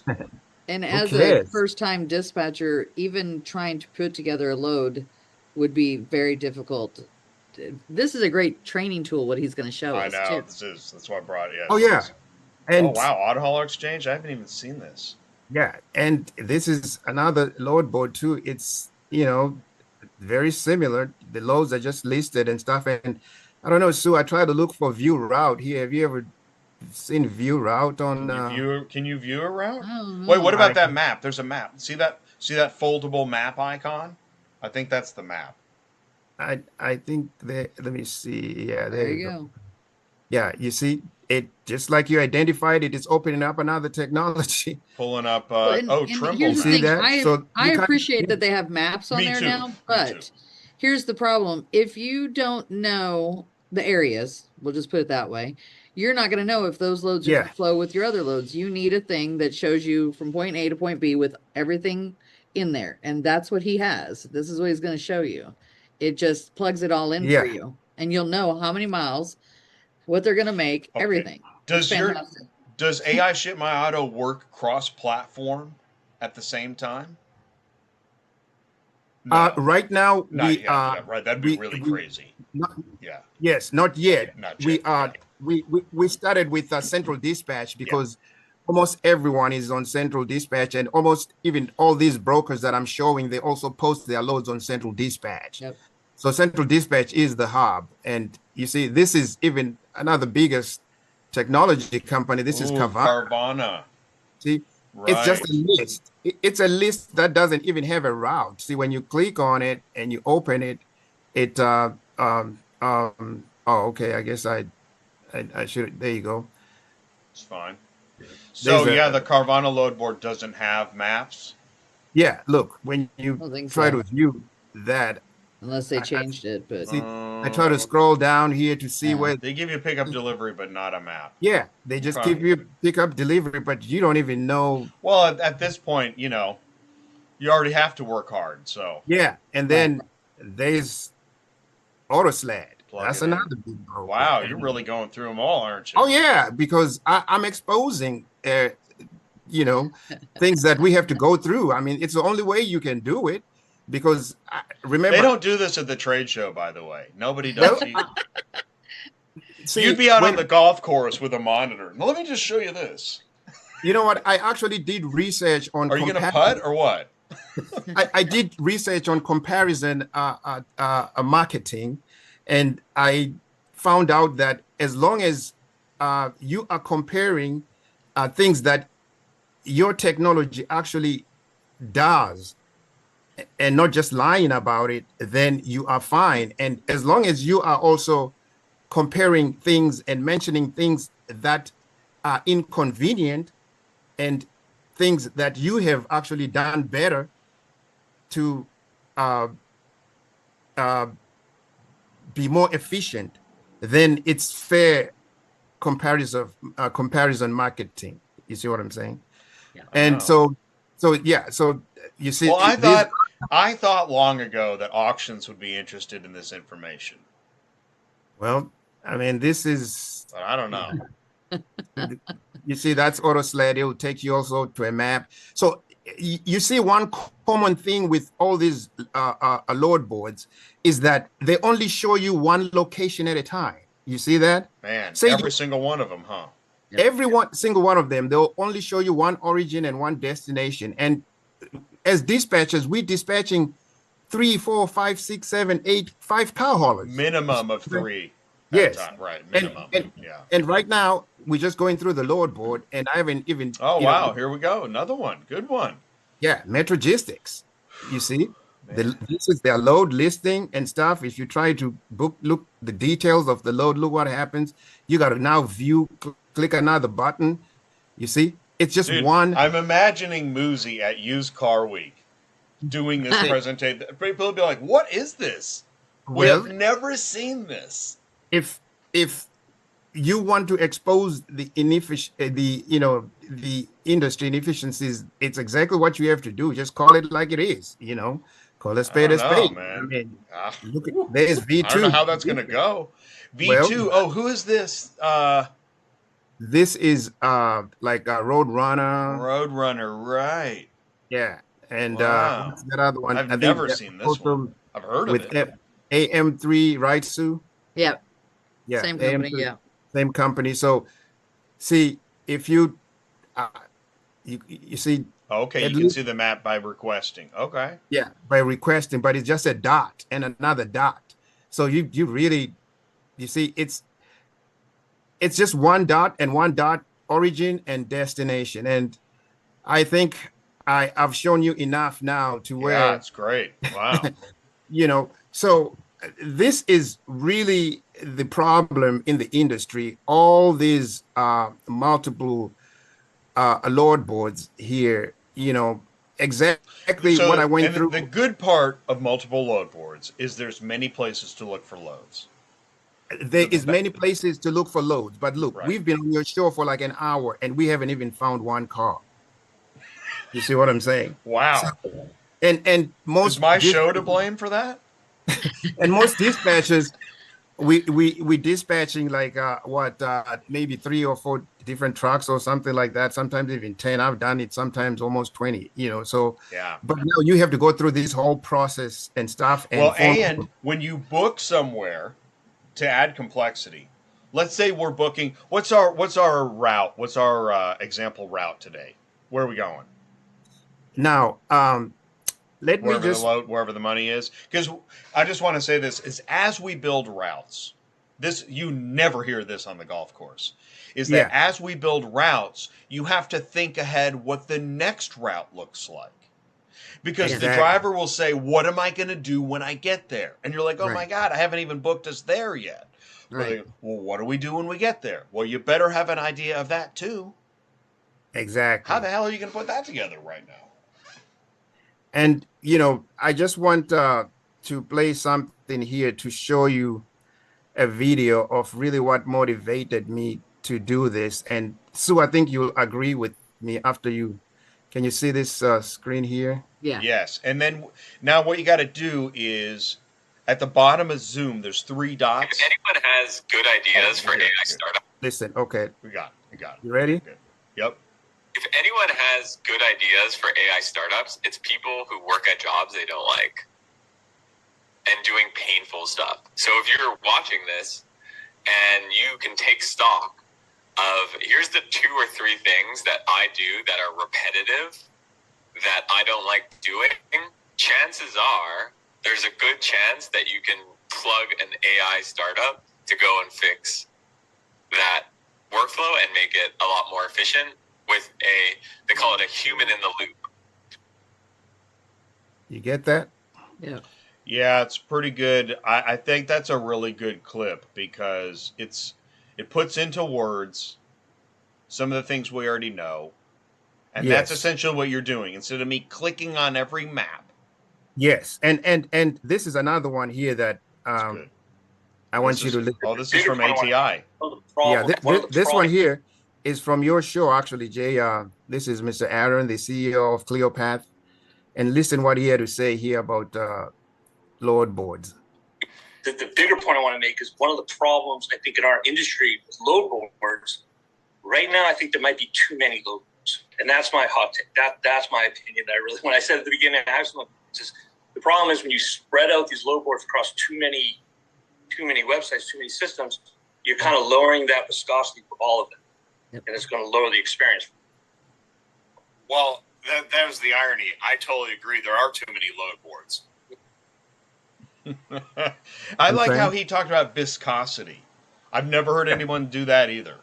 And who as a cares? first-time dispatcher, even trying to put together a load would be very difficult. This is a great training tool, what he's going to show I us know too. that's why I brought it. Yeah, Oh this yeah, is. Oh and wow, Auto Hauler Exchange. I haven't even seen this. yeah, and this is another load board too. It's very similar. The loads are just listed and stuff. And I don't know, Sue. I try to look for view route here. Have you ever seen view route on? Can you view a route? I don't Wait, what know. about that map? There's a map. See that foldable map icon? I think that's the map. I think that. Let me see. Yeah, there There you you go. go. Yeah, you see it just like you identified it. It's opening up another technology. Pulling up Well, and Trimble here's You the see map. thing. that? So I you kind appreciate that they have maps on Me there too. now, Me too. but here's the problem. If you don't know the areas, we'll just put it that way, you're not going to know if those loads are going yeah, to flow with your other loads. You need a thing that shows you from point A to point B with everything in there. And that's what he has. This is what he's going to show you. It just plugs it all in for yeah. you. And you'll know how many miles, what they're going to make, Okay. everything. It's fantastic. Does AI Ship My Auto work cross-platform at the same time? No, Right now not yet. Yeah, right. That'd be really we crazy. not, Yeah, yes, not yet. not We yet. are we started with central dispatch Yeah. because almost everyone is on central dispatch, and almost even all these brokers that I'm showing, they also post their loads on central dispatch. Yep. So central dispatch is the hub, and you see, this is even another biggest technology company. This is Ooh, Carvana. Carvana. See, it's just Right. a list. It's a list that doesn't even have a route. See, when you click on it and you open it, it oh, okay. I guess I should. There you go. It's fine. So There's yeah, a the Carvana load board doesn't have maps. yeah. Look, when I you don't think try so. to view that, Unless they I changed it, but see. I try to scroll down here to see Yeah. where. They give you pickup delivery, but not a map. Yeah, they just Okay. give you pick up delivery, but you don't even know. Well, at this point, you already have to work hard. So Yeah, and then there's AutoSled. plug That's it in. another big broker. Wow, And- you're really going through them all, aren't you? Oh yeah, because I'm exposing, things that we have to go through. I mean, it's the only way you can do it because They remember, don't do this at the trade show, by the way. Nobody well, does. see, You'd be out on when- the golf course with a monitor. Now, let me just show you this. you know what? I actually did research on. Are you going to putt or what? I did research on comparison marketing, and I found out that as long as you are comparing things that your technology actually does and not just lying about it, then you are fine. And as long as you are also comparing things and mentioning things that are inconvenient and things that you have actually done better to uh, uh, be more efficient, then it's fair comparison marketing. You see what I'm saying? Yeah. And so yeah, so you see, Well, I thought long ago that auctions would be interested in this information, well, I mean, this is, but I don't know. you see, that's AutoSled. It will take you also to a map. So you see, one common thing with all these load boards is that they only show you one location at a time. You see that? Man, Say every single one of them, huh? Single one of them, they'll only show you one origin and one destination. And as dispatchers, we're dispatching 3, 4, 5, 6, 7, 8, 5 car haulers. Minimum of 3. at a Yes. time, right? And, Minimum. and Yeah. and right now we're just going through the load board, and I haven't even, Oh wow, here we go. Another one. Good one. yeah, Metrogistics. You see, Man. this is their load listing and stuff. If you try to look the details of the load, look what happens. You got to now view, click another button. You see, it's just Dude, one. I'm imagining Muzi at Used Car Week doing this presentation. People will be like, "What is this? We have Well, never seen this." if you want to expose the the industry inefficiencies, it's exactly what you have to do. Just call it like it is. Call a I spade don't a know, spade. I man. mean, Ah, look at there's I don't know V2. how that's gonna go. Well, V2. Oh, who is this? this is like a Roadrunner. Roadrunner. Right. Yeah. And Wow. what's that other one? I've I think never they're seen this one. also I've heard of with it. AM3, right, Sue? Yep. Yeah, Same company. AM3, Yeah. same company. So see, if you you see Okay, at you can least, see the map by requesting. Okay. yeah, by requesting, but it's just a dot and another dot. So you really, you see, it's just one dot and one dot, origin and destination. And I think I've shown you enough now to Yeah, where, it's great. Wow. so this is really the problem in the industry. All these multiple load boards here, exactly what I So, went and the through. good part of multiple load boards is there's many places to look for loads. There is many places to look for loads, but look, Right. we've been on your show for like an hour and we haven't even found one car. You see what I'm saying? So, Wow. and Is my show to blame for that? most dispatchers, we dispatching like maybe 3 or 4 different trucks or something like that, sometimes even 10. I've done it sometimes almost 20, so Yeah. but now you have to go through this whole process and stuff and Well, and when you book somewhere, to add complexity, let's say we're booking. What's our route? What's our example route today? Where are we going? now let me just Wherever the money is. Because I just want to say this is as we build routes, this you never hear this on the golf course. Is that yeah, as we build routes, you have to think ahead what the next route looks like. Because the exactly driver will say, "What am I going to do when I get there?" And you're like, "Oh my right, God, I haven't even booked us there yet." Or Right. well, what do we do when we get there? Well, you better have an idea of that too. How exactly. the hell are you going to put that together right now? And I just want to play something here to show you a video of really what motivated me to do this. And Sue, I think you'll agree with me after you. Can you see this screen here? Yeah. Yes. And then now what you got to do is at the bottom of Zoom, there's 3 dots. If anyone has good ideas for AI startups, Listen, okay. We got it. You ready? Good. Yep. if anyone has good ideas for AI startups, it's people who work at jobs they don't like and doing painful stuff. So if you're watching this and you can take stock of here's the 2 or 3 things that I do that are repetitive that I don't like doing, chances are there's a good chance that you can plug an AI startup to go and fix that workflow and make it a lot more efficient with they call it a human in the loop. You get that? Yeah. Yeah, it's pretty good. I think that's a really good clip because it puts into words some of the things we already know. And that's Yes. essentially what you're doing. Instead of me clicking on every map. Yes. And this is another one here that Good. I want you to listen. Oh, this is from ATI. Yeah, this one here is from your show, actually, Jay. This is Mr. Aaron, the CEO of Cleopath. And listen what he had to say here about load boards. The bigger point I want to make is one of the problems I think in our industry with load boards, right now I think there might be too many load boards. And that's my hot take. That's my opinion. When I said at the beginning, the problem is when you spread out these load boards across too many websites, too many systems, you're kind of lowering that viscosity for all of them. Yep. And it's going to lower the experience. Well, that was the irony. I totally agree. There are too many load boards. I like how he talked about viscosity. I've never heard anyone do that either.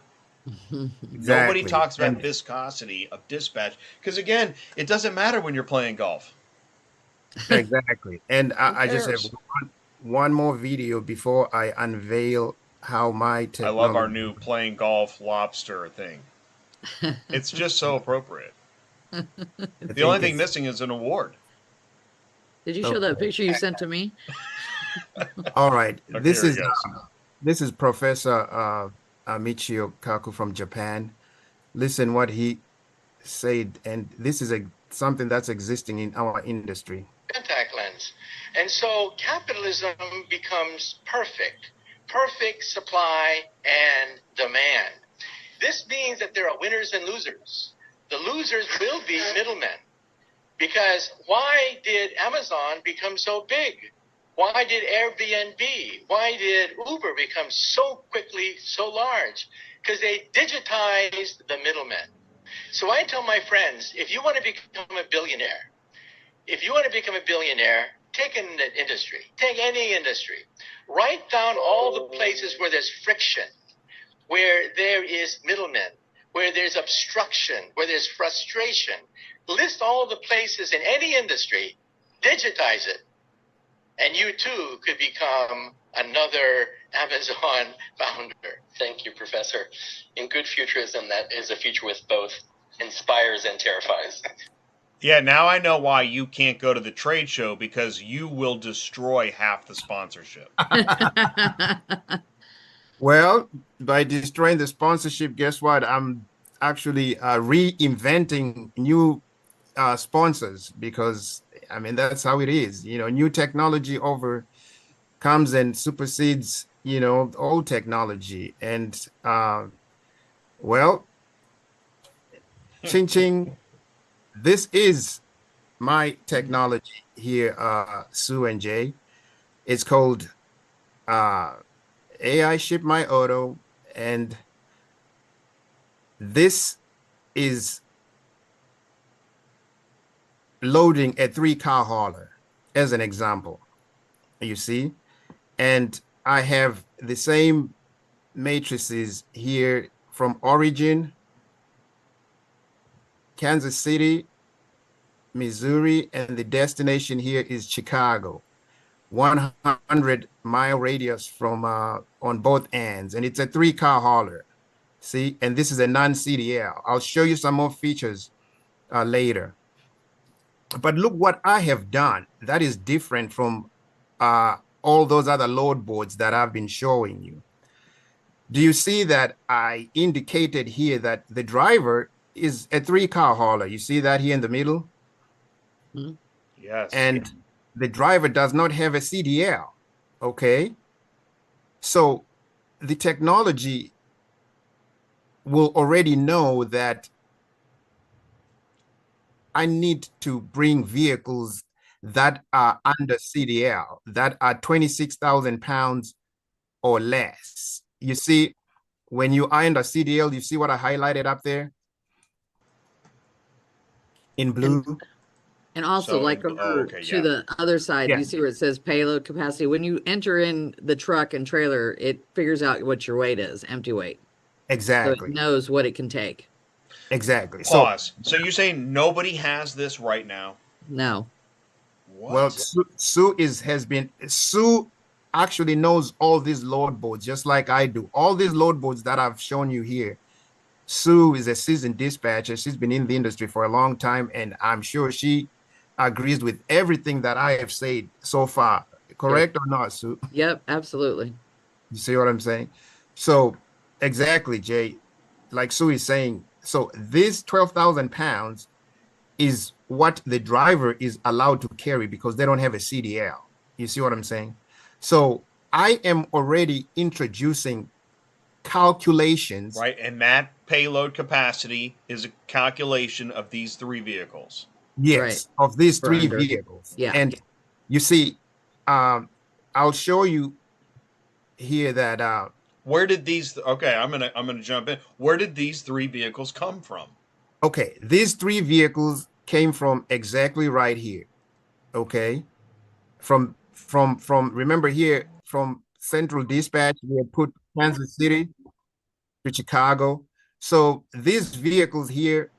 Exactly. Nobody talks about And viscosity of dispatch because, again, it doesn't matter when you're playing golf. exactly. And Who I just have cares? one more video before I unveil how my I love our technology. new playing golf lobster thing. It's just so appropriate. I The only think thing it's missing is an award. Did you show that okay. picture you sent to me? All right. Okay, here he goes. This is Professor Michio Kaku from Japan. Listen what he said, and this is something that's existing in our industry. Contact lens. And so capitalism becomes perfect supply and demand. This means that there are winners and losers. The losers will be middlemen. Because why did Amazon become so big? Why did Airbnb? Why did Uber become so quickly so large? Because they digitized the middlemen. So I tell my friends, if you want to become a billionaire, take an industry, take any industry, write down all the places where there's friction, where there is middlemen, where there's obstruction, where there's frustration. List all the places in any industry, digitize it, and you too could become another Amazon founder. Thank you, Professor. In good futurism, that is a future with both inspires and terrifies. Yeah, now I know why you can't go to the trade show because you will destroy half the sponsorship. Well, by destroying the sponsorship, guess what? I'm actually reinventing new sponsors because I mean that's how it is. New technology comes and supersedes old technology, and well, ching ching. This is my technology here, Sue and Jay. It's called AIShipMyAuto, and this is loading a 3-car hauler as an example, you see, and I have the same matrices here from origin, Kansas City, Missouri, and the destination here is Chicago. 100-mile radius from on both ends, and it's a 3-car hauler. See, and this is a non-CDL. I'll show you some more features later. But look what I have done that is different from all those other load boards that I've been showing you. Do you see that I indicated here that the driver is a 3-car hauler? You see that here in the middle? Yes. And the driver does not have a CDL, okay? So the technology will already know that I need to bring vehicles that are under CDL, that are 26,000 pounds or less. You see, when you are under CDL, you see what I highlighted up there in blue? And also, So, like over okay, to yeah. the other side, Yeah. you see where it says payload capacity. When you enter in the truck and trailer, it figures out what your weight is, empty weight. So it Exactly. knows what it can take. Exactly. So, Pause. So you're saying nobody has this right now? No. What? well, Sue actually knows all these load boards just like I do. All these load boards that I've shown you here. Sue is a seasoned dispatcher. She's been in the industry for a long time, and I'm sure she agrees with everything that I have said so far. Correct or not, Sue? Yep, absolutely. You see what I'm saying? So, exactly, Jay. Like Sue is saying, so this 12,000 pounds is what the driver is allowed to carry because they don't have a CDL. You see what I'm saying? So, I am already introducing calculations. Right, and that payload capacity is a calculation of these 3 vehicles. Yes, Right. of these For 3 under. vehicles. Yeah. And you see, I'll show you here that Where did these? Okay, I'm gonna jump in. Where did these 3 vehicles come from? okay, these 3 vehicles came from exactly right here. Okay, from remember here from Central Dispatch, we had put Kansas City to Chicago. So these vehicles here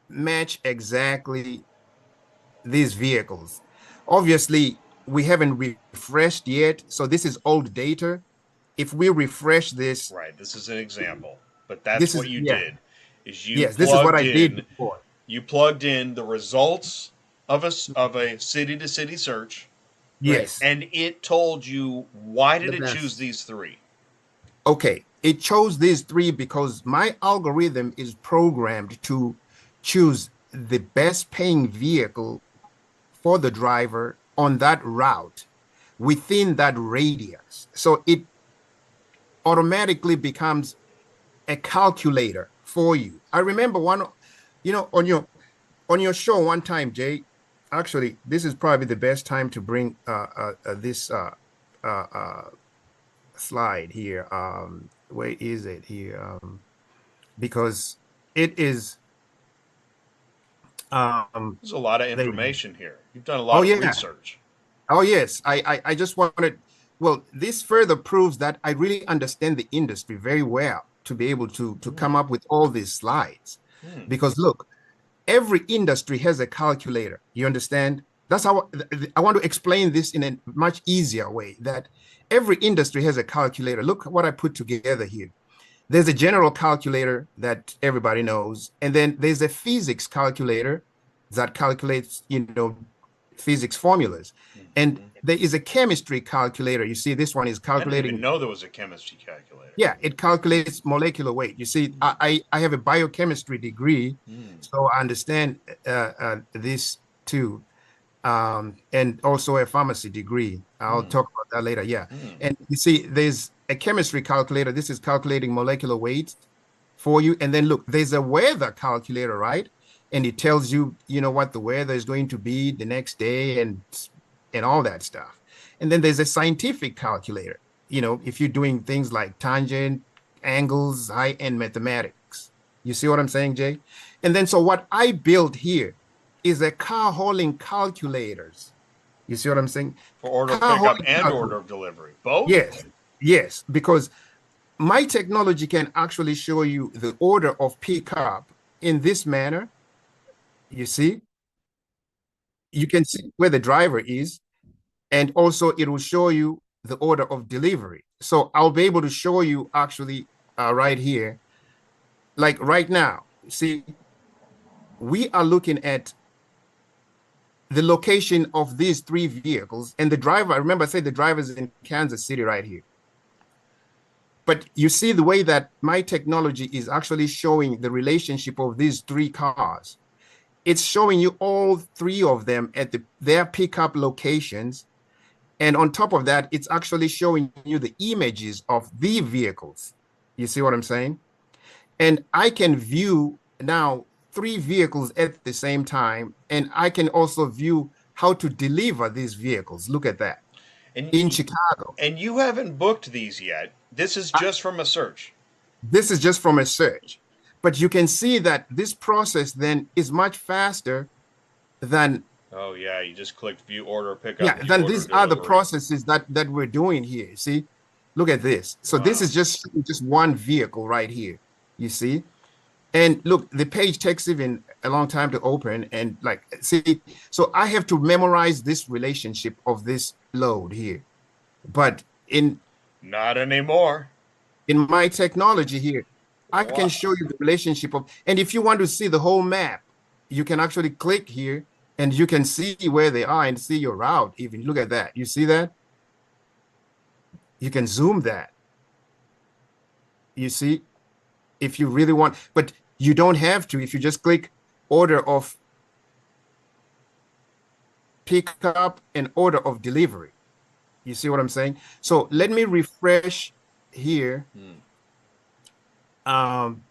match exactly these vehicles. Obviously, we haven't refreshed yet, so this is old data. If we refresh this, Right. This is an example, but that's this what is, you yeah, did. Is yes, this is what I did before. you plugged in the results of a city to city search, Right. Yes. and it told you why did The it choose best. these three. Okay, it chose these three because my algorithm is programmed to choose the best paying vehicle for the driver on that route within that radius. So it automatically becomes a calculator for you. I remember one, on your show one time, Jay. Actually, this is probably the best time to bring this uh, uh, slide here. Where is it here? Because it is There's a lot of there. information here. You've done a Oh lot of yeah. research. Oh yes. I just wanted. Well, this further proves that I really understand the industry very well to be able to come up with all these slides. Hmm. Because look, every industry has a calculator. You understand? That's how I want to explain this in a much easier way that every industry has a calculator. Look what I put together here. There's a general calculator that everybody knows, and then there's a physics calculator that calculates, physics formulas. And Mhm. there is a chemistry calculator. You see, this one is I didn't even calculating. know there was a chemistry calculator. Yeah, it calculates molecular weight. You see, I have a biochemistry degree, Hmm. so I understand this too, and also a pharmacy degree. I'll Hmm. talk about that later. Yeah, Hmm. and you see, there's a chemistry calculator. This is calculating molecular weight for you, and then look, there's a weather calculator, right? And it tells you, what the weather is going to be the next day, and all that stuff. And then there's a scientific calculator. If you're doing things like tangent, angles, high-end mathematics. You see what I'm saying, Jay? And then so what I built here is a car hauling calculators. You see what I'm saying? For order of Car pickup hauling and order calculator. of delivery. Both? Yes, yes, because my technology can actually show you the order of pickup in this manner. You see, you can see where the driver is, and also it will show you the order of delivery. So I'll be able to show you actually right here, like right now. See, we are looking at the location of these three vehicles, and the driver. I remember I said the driver is in Kansas City right here. But you see the way that my technology is actually showing the relationship of these three cars. It's showing you all three of them at their pickup locations. And on top of that, it's actually showing you the images of the vehicles. You see what I'm saying? And I can view now three vehicles at the same time. And I can also view how to deliver these vehicles. Look at that And in Chicago. and you haven't booked these yet. This is just from a search. This is just from a search. But you can see that this process then is much faster than, Oh yeah, you just clicked view order pickup, yeah, view than order these other delivery. processes that we're doing here. See, look at this. So this Wow. is just one vehicle right here. You see, and look, the page takes even a long time to open. And like, see, so I have to memorize this relationship of this load here. But Not anymore. in my technology here, I can Wow. show you the relationship of, and if you want to see the whole map, you can actually click here and you can see where they are and see your route. Even look at that. You see that? You can zoom that. You see, if you really want, but you don't have to if you just click order of pickup and order of delivery. You see what I'm saying? So let me refresh here. Hmm. Um,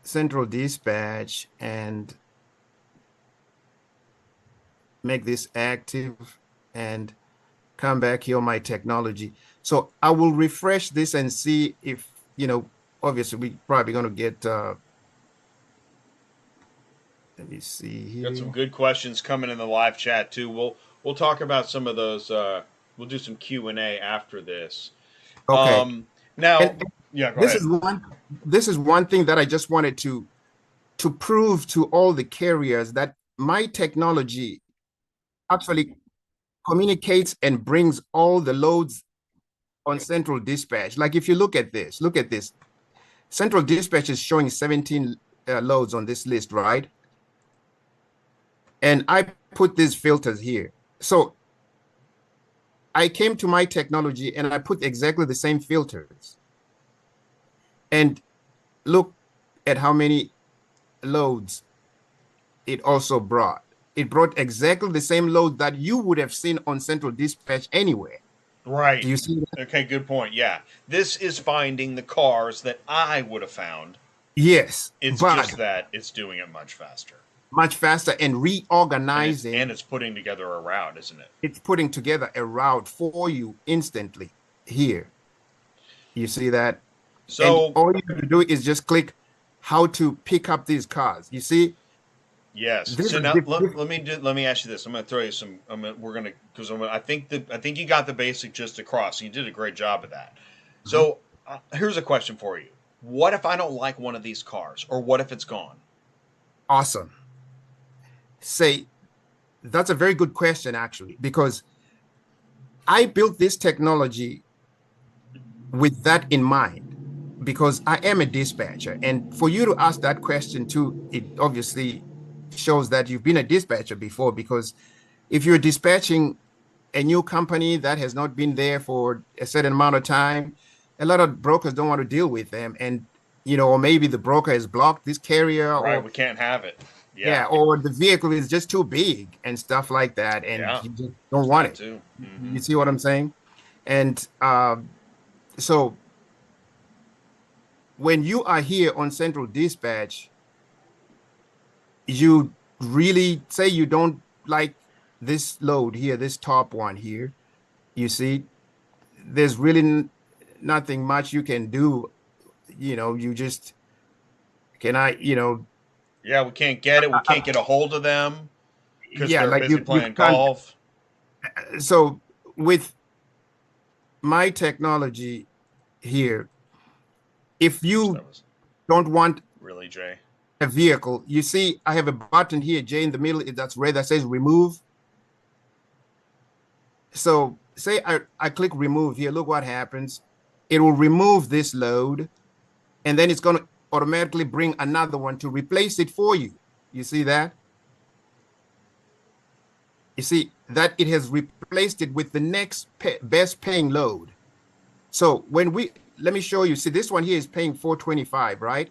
Central Dispatch and make this active and come back here on my technology. So I will refresh this and see if, obviously we probably going to get, let me see Got some here. good questions coming in the live chat too. We'll talk about some of those We'll do some Q&A after this. Okay. Now, And yeah, go this ahead. is one thing that I just wanted to prove to all the carriers that my technology actually communicates and brings all the loads on central dispatch. Like if you look at this. Central dispatch is showing 17 loads on this list, right? And I put these filters here. So I came to my technology and I put exactly the same filters. And look at how many loads it also brought. It brought exactly the same load that you would have seen on central dispatch anywhere. Right. Do you see that? Okay, good point. Yeah. This is finding the cars that I would have found. Yes, It's but just that it's doing it much faster. much faster and reorganizing. And it's putting together a route, isn't it? It's putting together a route for you instantly here. You see that? So, and all you have to do is just click how to pick up these cars. You see? yes. This So is now the- let me ask you this. I'm going to throw you some. I think you got the basic gist across. You did a great job of that. So here's a question for you. What if I don't like one of these cars, or what if it's gone? Awesome. Say, that's a very good question, actually, because I built this technology with that in mind, because I am a dispatcher. And for you to ask that question too, it obviously shows that you've been a dispatcher before, because if you're dispatching a new company that has not been there for a certain amount of time, a lot of brokers don't want to deal with them. And, or maybe the broker has blocked this carrier, Right. or We can't have it. yeah, or the vehicle is just too big and stuff like that, and Yeah. you just don't want it. Too. You see what I'm saying? And so when you are here on Central Dispatch, you really say you don't like this load here, this top one here. You see, there's really nothing much you can do. You just Yeah, we can't get it. We can't get a hold of them because yeah, they're like busy you playing can't. golf. So with my technology here, if you That was don't want really Jay. a vehicle, you see, I have a button here, J, in the middle, that's red, that says remove. So say I click remove here, look what happens. It will remove this load, and then it's going to automatically bring another one to replace it for you. You see that? You see that it has replaced it with the next best paying load. So let me show you, see this one here is paying 425, right?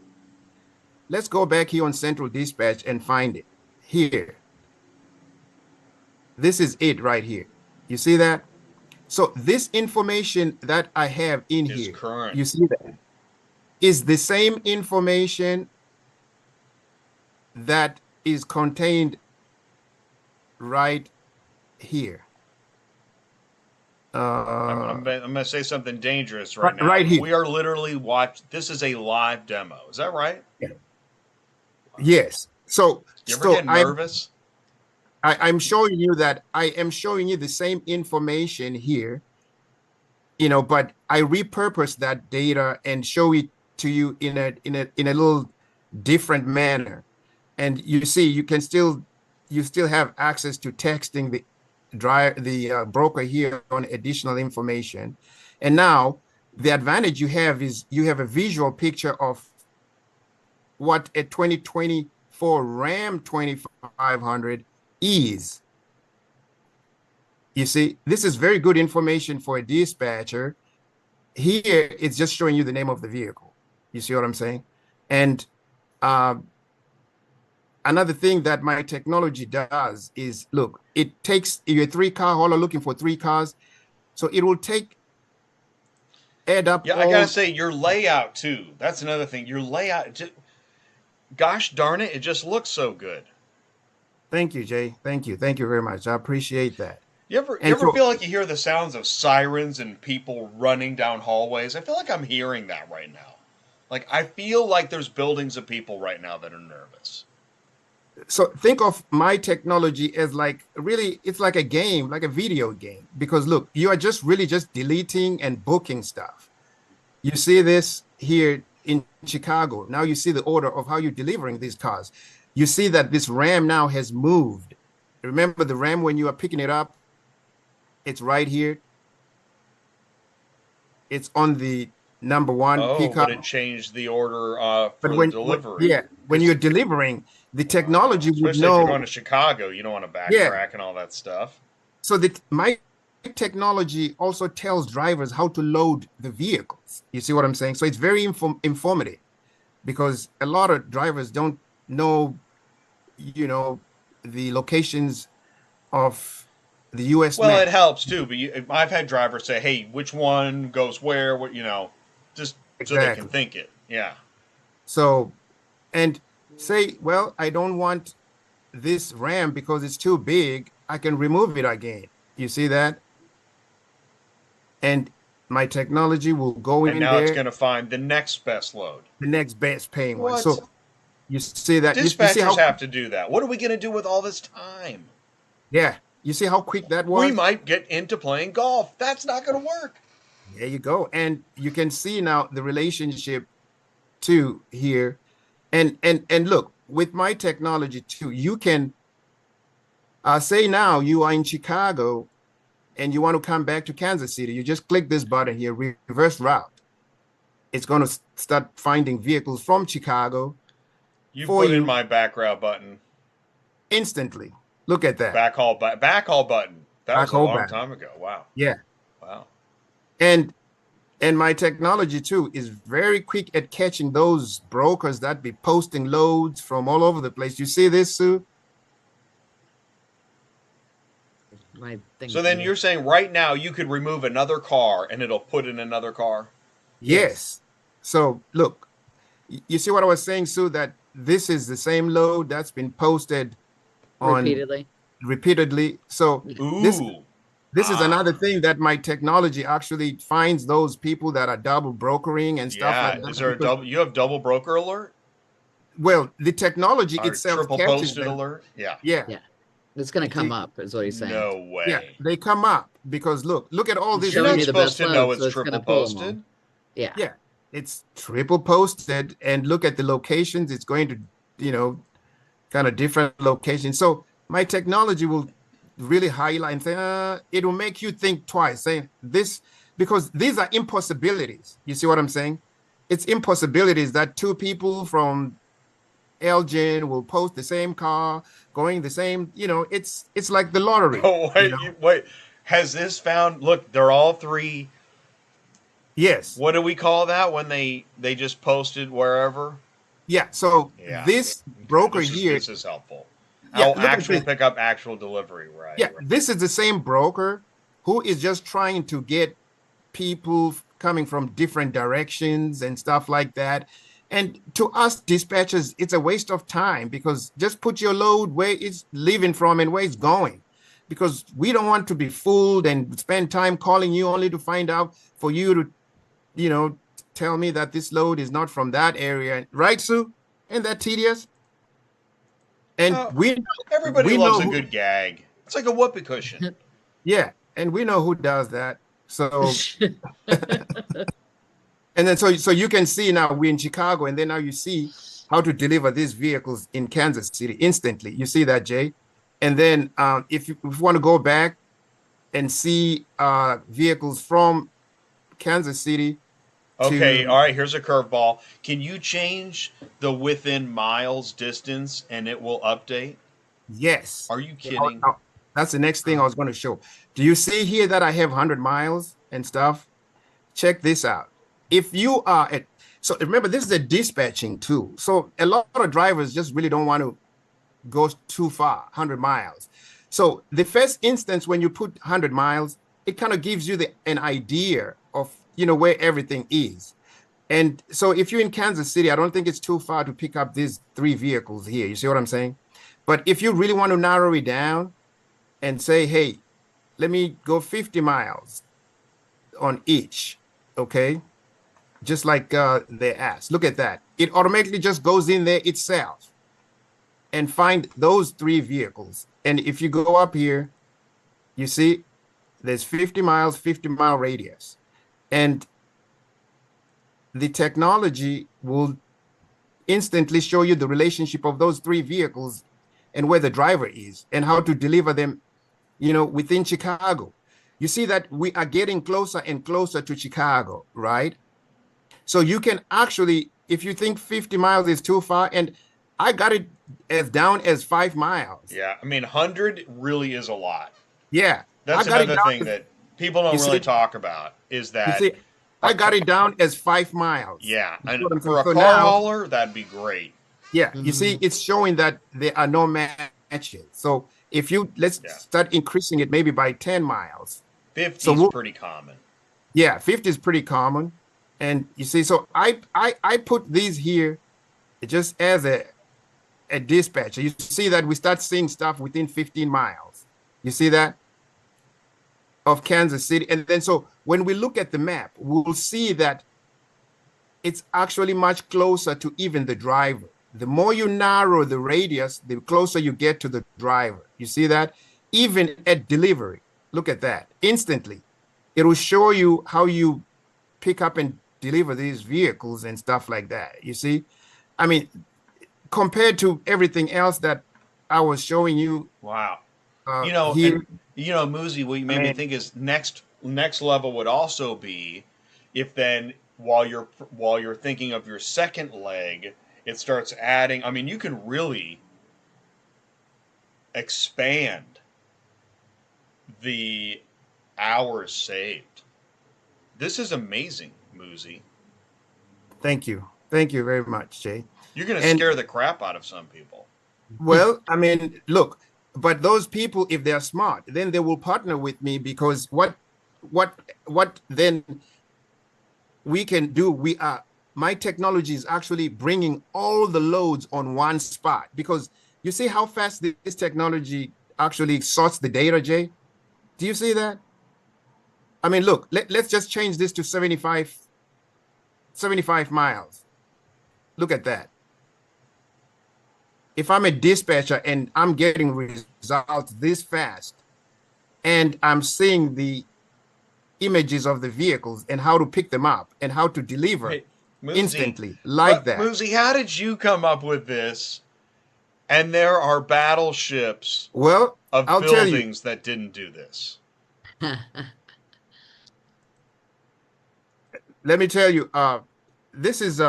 Let's go back here on Central Dispatch and find it here. This is it right here. You see that? So this information that I have in here, current. you see that, is the same information that is contained right here. I'm going to say something dangerous right now. Right here. We are literally this is a live demo. Is that right? Yeah. Yes. So, you ever get nervous? I'm showing you that I am showing you the same information here, but I repurpose that data and show it to you in a little different manner. And you see, you still have access to texting the broker here on additional information. And now the advantage you have is you have a visual picture of what a 2024 Ram 2500 is. You see, this is very good information for a dispatcher. Here, it's just showing you the name of the vehicle. You see what I'm saying? And another thing that my technology does is, look, it takes, you're a 3-car hauler looking for 3 cars. So it will add up. Yeah, I got to say, your layout, too. That's another thing. Your layout, gosh darn it, it just looks so good. Thank you, Jay. Thank you. Thank you very much. I appreciate that. You ever feel like you hear the sounds of sirens and people running down hallways? I feel like I'm hearing that right now. Like, I feel like there's buildings of people right now that are nervous. So think of my technology as like really, it's like a game, like a video game. Because look, you are just really just deleting and booking stuff. You see this here in Chicago. Now you see the order of how you're delivering these cars. You see that this RAM now has moved. Remember the RAM when you are picking it up, it's right here. It's on the number one Oh, pickup. but it changed the order for But the when delivery. yeah, when you're delivering, the technology would Especially if you're know. going to Chicago, you don't want to backtrack Yeah. and all that stuff. So my technology also tells drivers how to load the vehicles. You see what I'm saying? So it's very informative because a lot of drivers don't know, the locations of the U.S. Well, map. it helps too. But I've had drivers say, "Hey, which one goes where?" What just so they can Exactly. think it. Yeah. So, and say, well, I don't want this RAM because it's too big. I can remove it again. You see that? And my technology will go And in now it's there, going to find the next best load. the next best paying one. What? So you see that? You see Dispatchers how? have to do that. What are we going to do with all this time? Yeah. You see how quick that We was? might get into playing golf. That's not going to work. There you go. And you can see now the relationship too here. And look, with my technology too, you can say now you are in Chicago and you want to come back to Kansas City. You just click this button here, reverse route. It's going to start finding vehicles from Chicago You for put in you my back route button. instantly. Look at that. Backhaul button. That was a Backhaul long button. time ago. Wow. Yeah. Wow. And my technology too is very quick at catching those brokers that be posting loads from all over the place. You see this, Sue? My thing. So then you're saying right now you could remove another car and it'll put in another car? Yes. So look, you see what I was saying, Sue, that this is the same load that's been posted on repeatedly. So Ooh. this is another thing that my technology actually finds those people that are double brokering and stuff like that. Is there a double? You have double broker alert? Well, the technology Or itself triple catches posted them. alert? Yeah. Yeah. Yeah. It's going to come up, is what he's saying. No way. Yeah, they come up because look at all these. You're not me the supposed best to know load, it's so it's triple gonna pull 'em all. posted. Yeah. Yeah, it's triple posted, and look at the locations. It's going to, kind of different locations. So my technology will really highlight and say, it will make you think twice, saying this, because these are impossibilities. You see what I'm saying? It's impossibilities that two people from Elgin will post the same car, going the same, it's like the lottery. Oh, wait. Has this found, look, they're all three. Yes. What do we call that when they just posted wherever? Yeah. So this broker here. This is helpful. Yeah, actual pickup, actual delivery, right? Yeah, this is the same broker who is just trying to get people coming from different directions and stuff like that. And to us dispatchers, it's a waste of time because just put your load where it's leaving from and where it's going. Because we don't want to be fooled and spend time calling you only to find out for you to, tell me that this load is not from that area. Right, Sue? Isn't that tedious? And everybody loves a good gag. It's like a whoopee cushion. Yeah, and we know who does that. So and then so you can see now we're in Chicago, and then now you see how to deliver these vehicles in Kansas City instantly. You see that, Jay? And then if you want to go back and see vehicles from Kansas City. Okay, all right, here's a curveball. Can you change the within miles distance and it will update? Yes. Are you kidding? That's the next thing I was going to show. Do you see here that I have 100 miles and stuff? Check this out. If you are so remember, this is a dispatching tool. So a lot of drivers just really don't want to go too far, 100 miles. So the first instance, when you put 100 miles, it kind of gives you an idea of, where everything is. And so if you're in Kansas City, I don't think it's too far to pick up these 3 vehicles here. You see what I'm saying? But if you really want to narrow it down and say, hey, let me go 50 miles on each, okay? Just like they asked. Look at that. It automatically just goes in there itself. and find those 3 vehicles. And if you go up here, you see there's 50 miles, 50-mile radius. And the technology will instantly show you the relationship of those 3 vehicles and where the driver is and how to deliver them, within Chicago. You see that we are getting closer and closer to Chicago, right? So you can actually, if you think 50 miles is too far, and I got it as down as 5 miles. Yeah, I mean, 100 really is a lot. Yeah. That's another thing that people don't really talk about is that. You see, I got it down as 5 miles. Yeah, and for a car hauler, that'd be great. Yeah, you see, it's showing that there are no matches. So if let's start increasing it maybe by 10 miles. 50 is pretty common. Yeah, 50 is pretty common. And you see, so I put these here just as a dispatcher. You see that we start seeing stuff within 15 miles. You see that? Of Kansas City. And then so when we look at the map, we'll see that it's actually much closer to even the driver. The more you narrow the radius, the closer you get to the driver. You see that? Even at delivery, look at that. Instantly, it will show you how you pick up and deliver these vehicles and stuff like that. You see? I mean, compared to everything else that I was showing you. Wow. Here, Muzi, what you made me think is next level would also be if then while you're thinking of your second leg, it starts adding. I mean, you can really expand the hours saved. This is amazing, Muzi. Thank you very much, Jay. You're going to scare the crap out of some people. Well, I mean, look, but those people, if they're smart, then they will partner with me, because what then we can do, my technology is actually bringing all the loads on one spot, because you see how fast this technology actually sorts the data, Jay? Do you see that? I mean, look, let's just change this to 75 miles. Look at that. If I'm a dispatcher and I'm getting results this fast, and I'm seeing the images of the vehicles and how to pick them up and how to deliver Muzi, instantly like that. Muzi, how did you come up with this? And there are battleships of buildings that didn't do this. Let me tell you, this is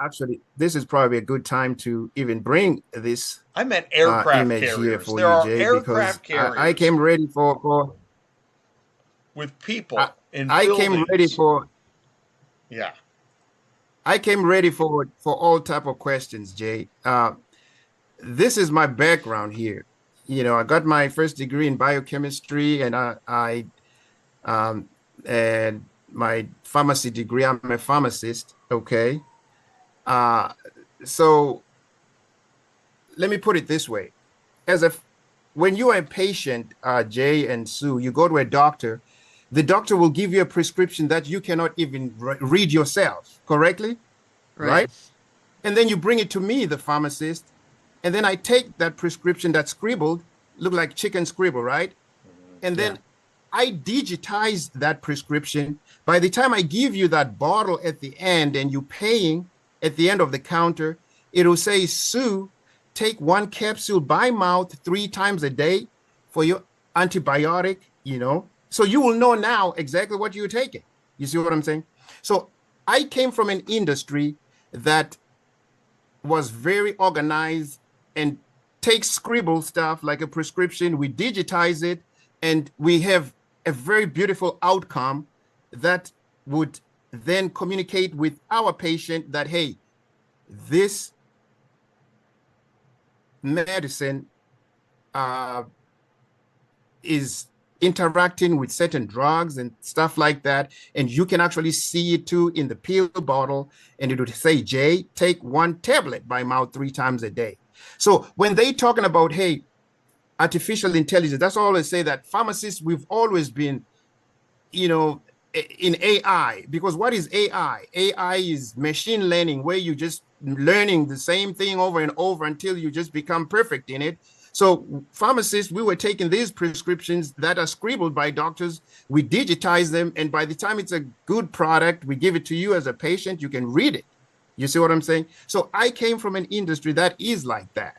actually, this is probably a good time to even bring this. I meant aircraft image carriers. here for there you, are Jay, aircraft carriers. I came ready for with people in I buildings. came ready for. Yeah. I came ready for all type of questions, Jay. This is my background here. I got my first degree in biochemistry, and and my pharmacy degree. I'm a pharmacist. Okay. So let me put it this way: when you are a patient, Jay and Sue, you go to a doctor. The doctor will give you a prescription that you cannot even read yourself correctly, right? And then you bring it to me, the pharmacist, and then I take that prescription that's scribbled, look like chicken scribble, right? And then I digitize that prescription. By the time I give you that bottle at the end and you're paying at the end of the counter, it'll say, Sue, take 1 capsule by mouth 3 times a day for your antibiotic, So you will know now exactly what you're taking. You see what I'm saying? So I came from an industry that was very organized and takes scribble stuff like a prescription, we digitize it, and we have a very beautiful outcome that would then communicate with our patient that, hey, this medicine is interacting with certain drugs and stuff like that. And you can actually see it too in the pill bottle. And it would say, Jay, take 1 tablet by mouth 3 times a day. So when they talking about, hey, artificial intelligence, that's all I say, that pharmacists, we've always been, in AI, because what is AI? AI is machine learning, where you just learning the same thing over and over until you just become perfect in it. So pharmacists, we were taking these prescriptions that are scribbled by doctors, we digitize them, and by the time it's a good product, we give it to you as a patient, you can read it. You see what I'm saying? So I came from an industry that is like that.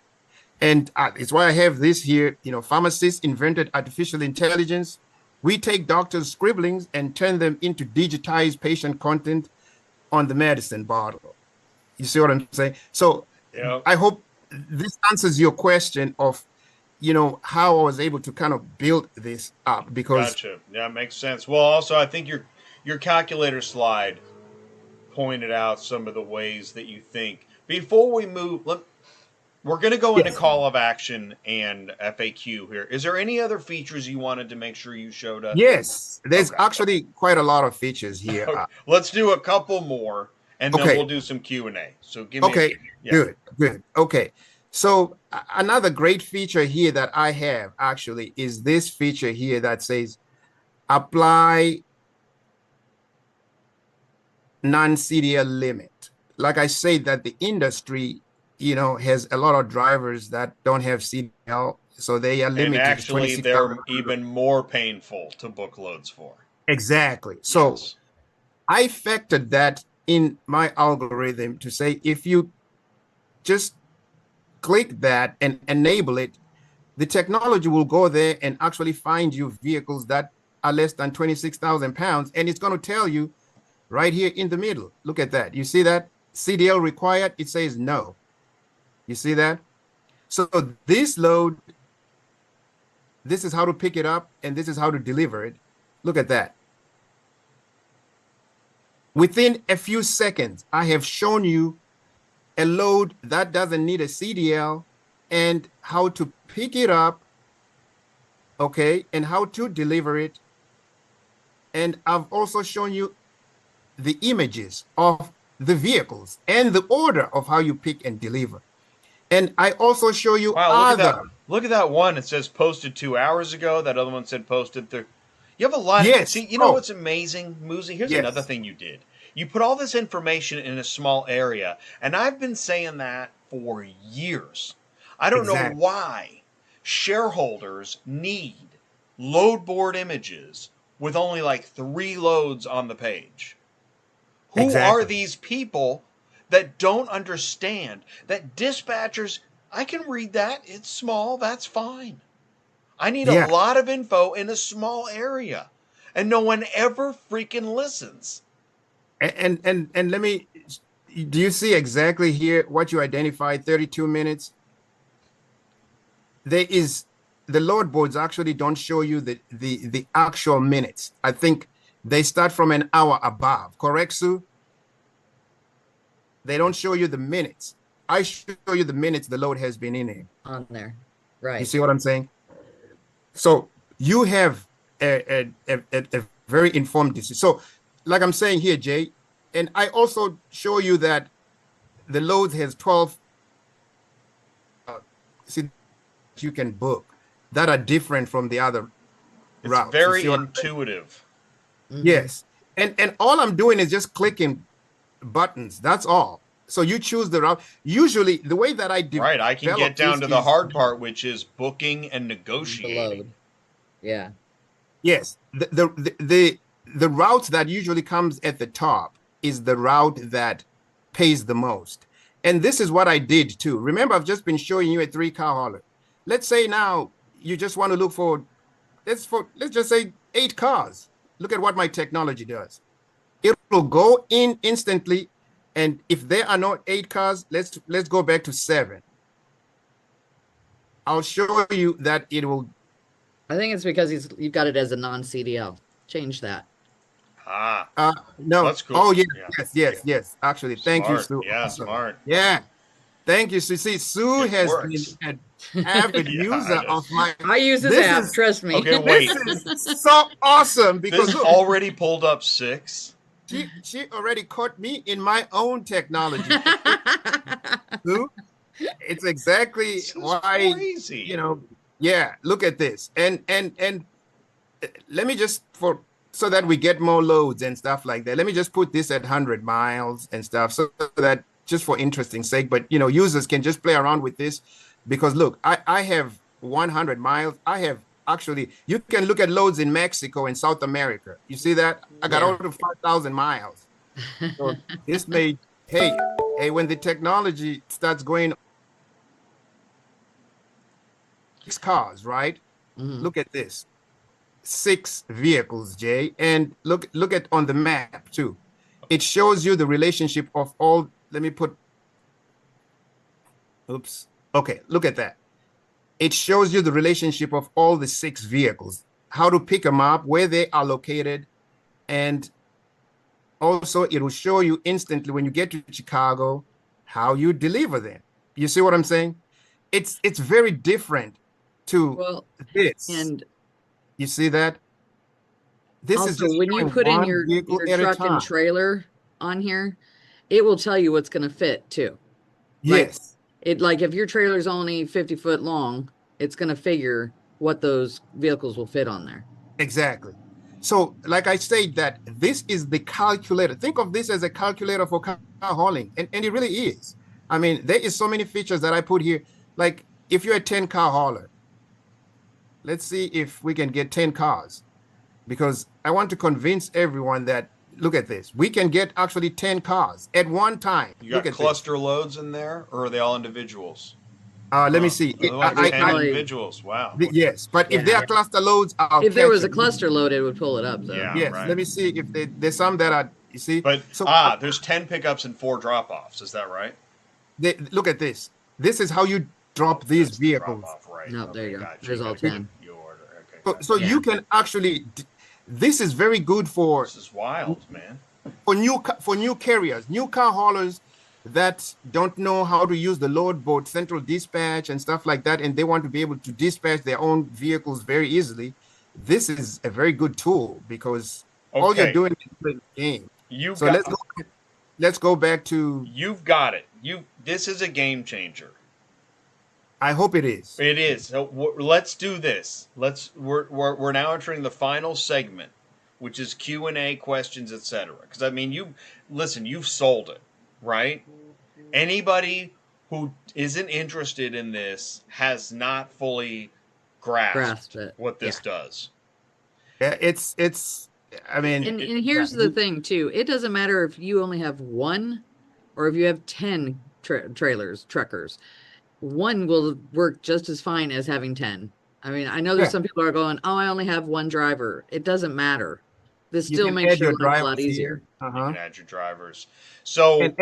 And it's why I have this here. Pharmacists invented artificial intelligence. We take doctors' scribblings and turn them into digitized patient content on the medicine bottle. You see what I'm saying? So Yeah. I hope this answers your question of, how I was able to kind of build this up, because Gotcha. Yeah, makes sense. Well, also, I think your calculator slide pointed out some of the ways that you think. Before we move, we're going to go into yes, call of action and FAQ here. Is there any other features you wanted to make sure you showed us? yes, there's Okay. actually quite a lot of features here. Let's do a couple more, and then Okay. we'll do some Q&A. So give me Okay, good. Okay. So another great feature here that I have actually is this feature here that says apply non-CDL limit. Like I say, that the industry, has a lot of drivers that don't have CDL, so they are And limited to actually, 26,000. they're even more painful to book loads for. Exactly. So Yes. I factored that in my algorithm to say, if you just click that and enable it, the technology will go there and actually find you vehicles that are less than 26,000 pounds. And it's going to tell you right here in the middle. Look at that. You see that? CDL required. It says no. You see that? So this load, this is how to pick it up, and this is how to deliver it. Look at that. Within a few seconds, I have shown you a load that doesn't need a CDL and how to pick it up, okay, and how to deliver it. And I've also shown you the images of the vehicles and the order of how you pick and deliver. And I also show you Wow, other. look at that one. It says posted 2 hours ago. That other one said posted through. You have a lot. Yes. See, you know what's amazing, Muzi? Here's another Yes. thing you did. You put all this information in a small area, and I've been saying that for years. I don't know Exactly. why shareholders need load board images with only like 3 loads on the page. Who are Exactly. these people that don't understand that dispatchers, I can read that, it's small, that's fine. I need a Yeah. lot of info in a small area, and no one ever freaking listens. And let me, do you see exactly here what you identified, 32 minutes? There is, the load boards actually don't show you the actual minutes. I think they start from an hour above, correct, Sue? They don't show you the minutes. I show you the minutes the load has been in here. On there. You Right. see what I'm saying? So you have a very informed decision. So like I'm saying here, Jay, and I also show you that the load has 12 see, you can book that are different from the other It's routes. very intuitive. Yes. And all I'm doing is just clicking buttons. That's all. So you choose the route. Usually the way that I Right, I can get down to the hard part, which is booking and The negotiating. load. Yeah. Yes, the route that usually comes at the top is the route that pays the most. And this is what I did too. Remember, I've just been showing you a 3-car hauler. Let's say now you just want to look for, let's just say 8 cars. Look at what my technology does. It will go in instantly, and if there are not 8 cars, let's go back to 7. I'll show you that it will. I think it's because you've got it as a non-CDL. Change that. No. That's cool. Oh, yeah. Yeah. Yes. Actually, thank you, Smart. Sue. Yeah, Awesome. smart. Yeah. Thank you, Sue. See, Sue It has works. been an avid Yeah, user of my. I use this This app, is- trust me. Okay, wait. This is so awesome because This look, already pulled up 6. she already caught me in my own technology. Sue, it's exactly This is why, crazy. yeah, look at this. And let me just, for so that we get more loads and stuff like that. Let me just put this at 100 miles and stuff so that just for interesting sake, but users can just play around with this because look, I have 100 miles. I have actually, you can look at loads in Mexico and South America. You see that? I got over 5,000 miles. So this made, hey, when the technology starts going, 6 cars, right? Look at this. 6 vehicles, Jay, and look at on the map too. It shows you the relationship of all. Let me put. Oops. Okay, look at that. It shows you the relationship of all the 6 vehicles, how to pick them up, where they are located, and also it will show you instantly when you get to Chicago how you deliver them. You see what I'm saying? It's very different to this. And you see that? This also, is just when you put in your truck and time. trailer on here, it will tell you what's going to fit too. Yes. Like if your trailer's only 50 foot long, it's going to figure what those vehicles will fit on there. Exactly. So, like I said, that this is the calculator. Think of this as a calculator for car hauling, and it really is. I mean, there is so many features that I put here. Like if you're a 10 car hauler, let's see if we can get 10 cars, because I want to convince everyone that, look at this, we can get actually 10 cars at one time. You got cluster loads in there, or are they all individuals? Let me see. 10 individuals. Wow. Yes, but if they are cluster loads, if there was a cluster load, it would pull it up though. Yeah, yes. Right. Let me see if there's some that are, you see. But there's 10 pickups and 4 drop-offs. Is that right? Look at this. This is how you drop these vehicles. Right. No, there you go. There's all 10. Okay, so you can actually. This is very good for. This is wild, man. For new carriers, new car haulers that don't know how to use the load board, central dispatch, and stuff like that, and they want to be able to dispatch their own vehicles very easily. This is a very good tool because all you're doing is playing the game. Let's go back to. You've got it. This is a game changer. I hope it is. It is. So let's do this. We're now entering the final segment, which is Q&A, questions, etc. Because I mean, you've sold it, right? Anybody who isn't interested in this has not fully grasped what this does. It's. I mean, and here's the thing too. It doesn't matter if you only have 1 or if you have 10 truckers. 1 will work just as fine as having 10. I mean, I know there's some people are going, oh, I only have 1 driver. It doesn't matter. This still makes your life a lot easier. You can add your drivers. So,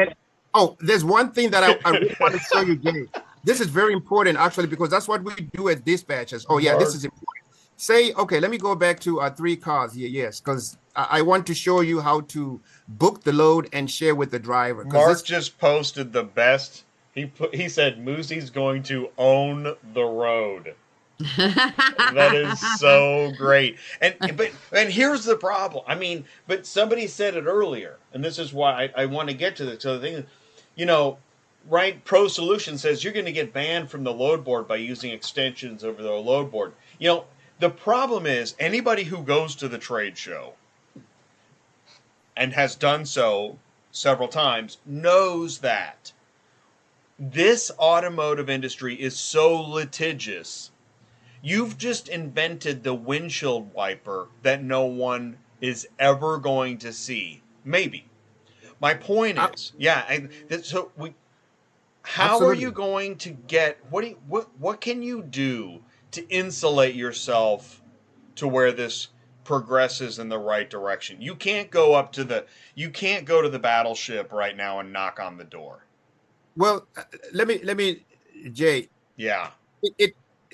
there's one thing that I really want to show you, Jay. This is very important, actually, because that's what we do as dispatchers. Oh, yeah, this is important. Say, okay, let me go back to 3 cars here. Yes, because I want to show you how to book the load and share with the driver. Mark just posted the best. He said Muzi's going to own the road. That is so great. And here's the problem. I mean, but somebody said it earlier, and this is why I want to get to this. So the thing, right? Pro Solution says you're going to get banned from the load board by using extensions over the load board. The problem is anybody who goes to the trade show and has done so several times knows that this automotive industry is so litigious. You've just invented the windshield wiper that no one is ever going to see. Maybe. My point is, how are you going to get? What can you do to insulate yourself to where this progresses in the right direction? You can't go to the battleship right now and knock on the door. Well, let me, Jay. Yeah.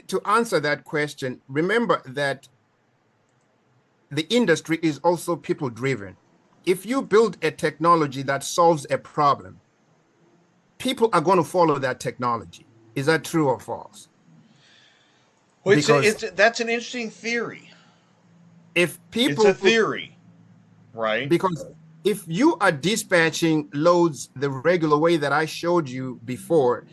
To answer that question, remember that the industry is also people driven. If you build a technology that solves a problem, people are going to follow that technology. Is that true or false? Well, that's an interesting theory. It's a theory, right? Because if you are dispatching loads the regular way that I showed you before,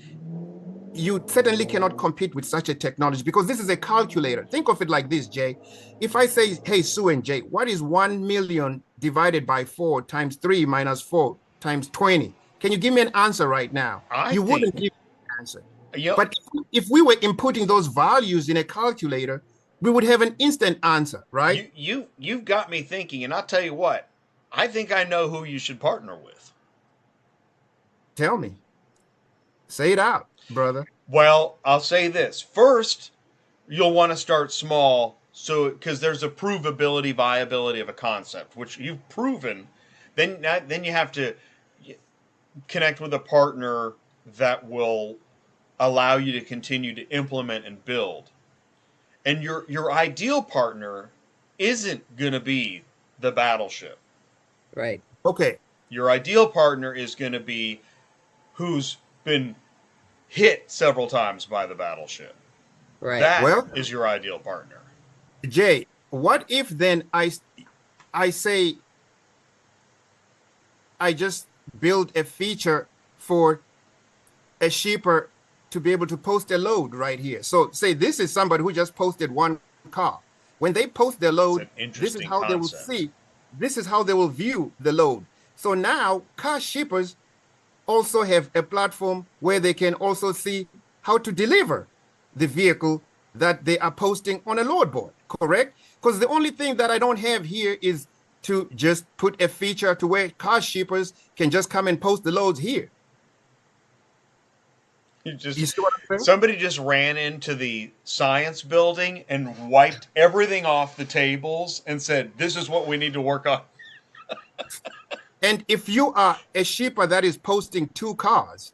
you certainly cannot compete with such a technology because this is a calculator. Think of it like this, Jay. If I say, hey, Sue and Jay, what is 1 million divided by 4 times 3 minus 4 times 20? Can you give me an answer right now? You wouldn't give me an answer. But if we were inputting those values in a calculator, we would have an instant answer, right? You've got me thinking, and I'll tell you what, I think I know who you should partner with. Tell me. Say it out, brother. Well, I'll say this. First, you'll want to start small, so because there's a provability, viability of a concept, which you've proven. Then you have to connect with a partner that will allow you to continue to implement and build. And your ideal partner isn't going to be the battleship. Right. Okay. Your ideal partner is going to be who's been hit several times by the battleship. Right. That is your ideal partner. Jay, what if then I say I just build a feature for a shipper to be able to post a load right here. So say this is somebody who just posted one car. When they post their load, this is how they will see, this is how they will view the load. So now car shippers also have a platform where they can also see how to deliver the vehicle that they are posting on a load board, correct? Because the only thing that I don't have here is to just put a feature to where car shippers can just come and post the loads here. You see what I'm saying? Somebody just ran into the science building and wiped everything off the tables and said, this is what we need to work on. And if you are a shipper that is posting 2 cars,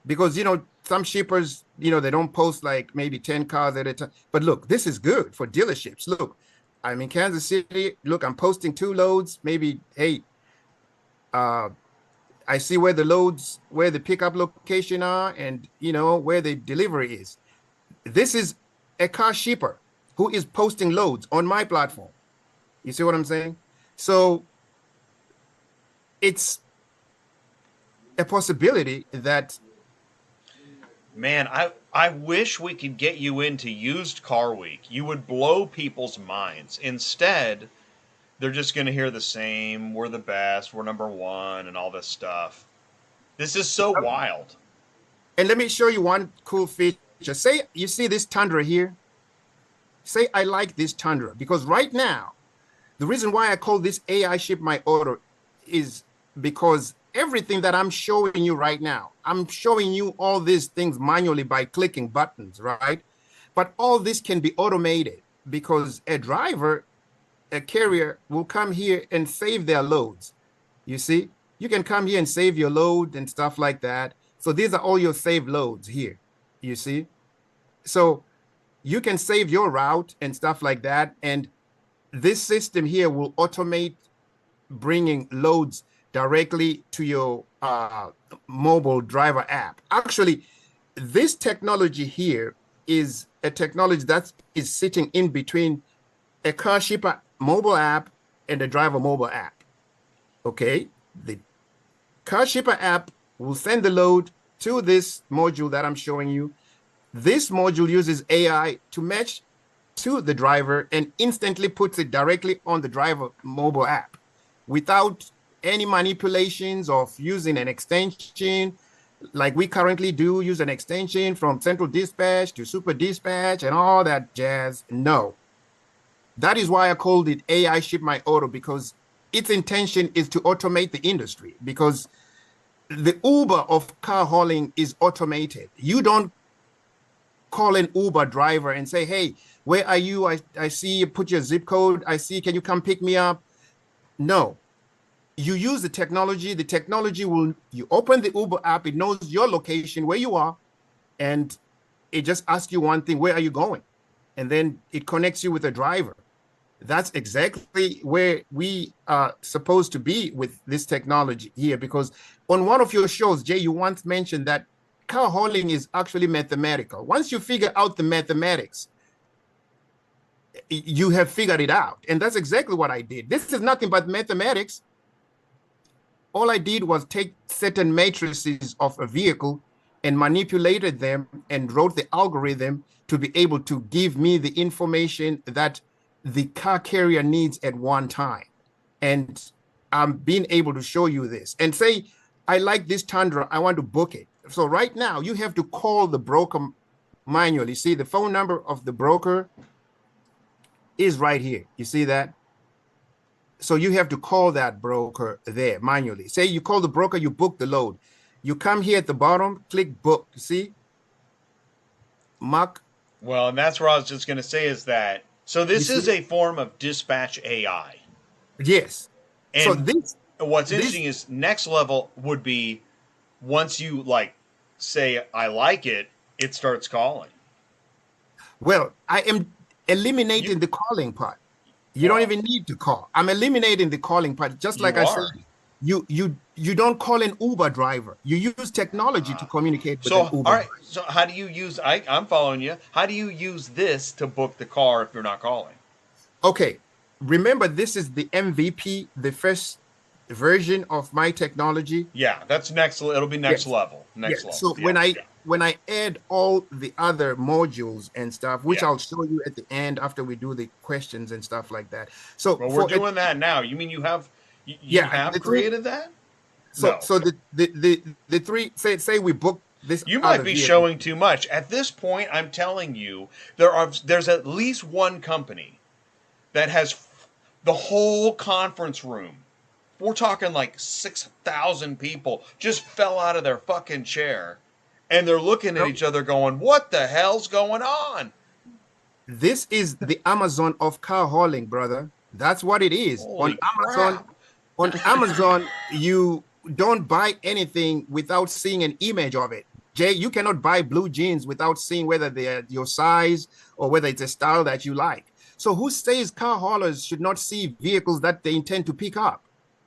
because, some shippers, they don't post like maybe 10 cars at a time. But look, this is good for dealerships. Look, I'm in Kansas City. Look, I'm posting 2 loads. Maybe, hey, I see where the pickup location are and, where the delivery is. This is a car shipper who is posting loads on my platform. You see what I'm saying? So it's a possibility that. Man, I wish we could get you into Used Car Week. You would blow people's minds. Instead, they're just going to hear the same, we're the best, we're number one, and all this stuff. This is so wild. And let me show you one cool feature. Say you see this Tundra here. Say I like this Tundra because right now, the reason why I call this AIShipMyAuto is because everything that I'm showing you right now, I'm showing you all these things manually by clicking buttons, right? But all this can be automated because a carrier will come here and save their loads. You see, you can come here and save your load and stuff like that. So these are all your saved loads here, you see? So you can save your route and stuff like that. And this system here will automate bringing loads directly to your mobile driver app. Actually, this technology here is a technology that is sitting in between a car shipper mobile app and a driver mobile app. Okay, the car shipper app will send the load to this module that I'm showing you. This module uses AI to match to the driver and instantly puts it directly on the driver mobile app without any manipulations of using an extension like we currently do, use an extension from central dispatch to super dispatch and all that jazz. No. That is why I called it AIShipMyAuto, because its intention is to automate the industry, because the Uber of car hauling is automated. You don't call an Uber driver and say, hey, where are you? I see you put your zip code. I see, can you come pick me up? No. You use the technology. The technology will, you open the Uber app, it knows your location, where you are, and it just asks you one thing, where are you going? And then it connects you with a driver. That's exactly where we are supposed to be with this technology here, because on one of your shows, Jay, you once mentioned that car hauling is actually mathematical. Once you figure out the mathematics, you have figured it out. And that's exactly what I did. This is nothing but mathematics. All I did was take certain matrices of a vehicle and manipulated them and wrote the algorithm to be able to give me the information that the car carrier needs at one time. And I'm being able to show you this and say, I like this Tundra, I want to book it. So right now you have to call the broker manually. See, the phone number of the broker is right here. You see that? So you have to call that broker there manually. Say you call the broker, you book the load. You come here at the bottom, click book. See? Mark. Well, and that's what I was just going to say is that, so this is a form of dispatch AI. Yes. And so this, what's interesting is next level would be once you like say, I like it, it starts calling. Well, I am eliminating the calling part. You don't even need to call. I'm eliminating the calling part. Just like I said, you don't call an Uber driver. You use technology to communicate with an Uber. All right. So how do you use? I'm following you. How do you use this to book the car if you're not calling? Okay. Remember, this is the MVP, the first version of my technology. Yeah, that's next. It'll be next level. Next level. So when I add all the other modules and stuff, which I'll show you at the end after we do the questions and stuff like that. So we're doing that now. You mean you have have created that? So the three say we book this. You might be showing too much. At this point, I'm telling you, there's at least one company that has the whole conference room. We're talking like 6,000 people just fell out of their fucking chair. And they're looking at each other going, what the hell's going on? This is the Amazon of car hauling, brother. That's what it is. Holy on Amazon, you don't buy anything without seeing an image of it. Jay, you cannot buy blue jeans without seeing whether they're your size or whether it's a style that you like. So who says car haulers should not see vehicles that they intend to pick up?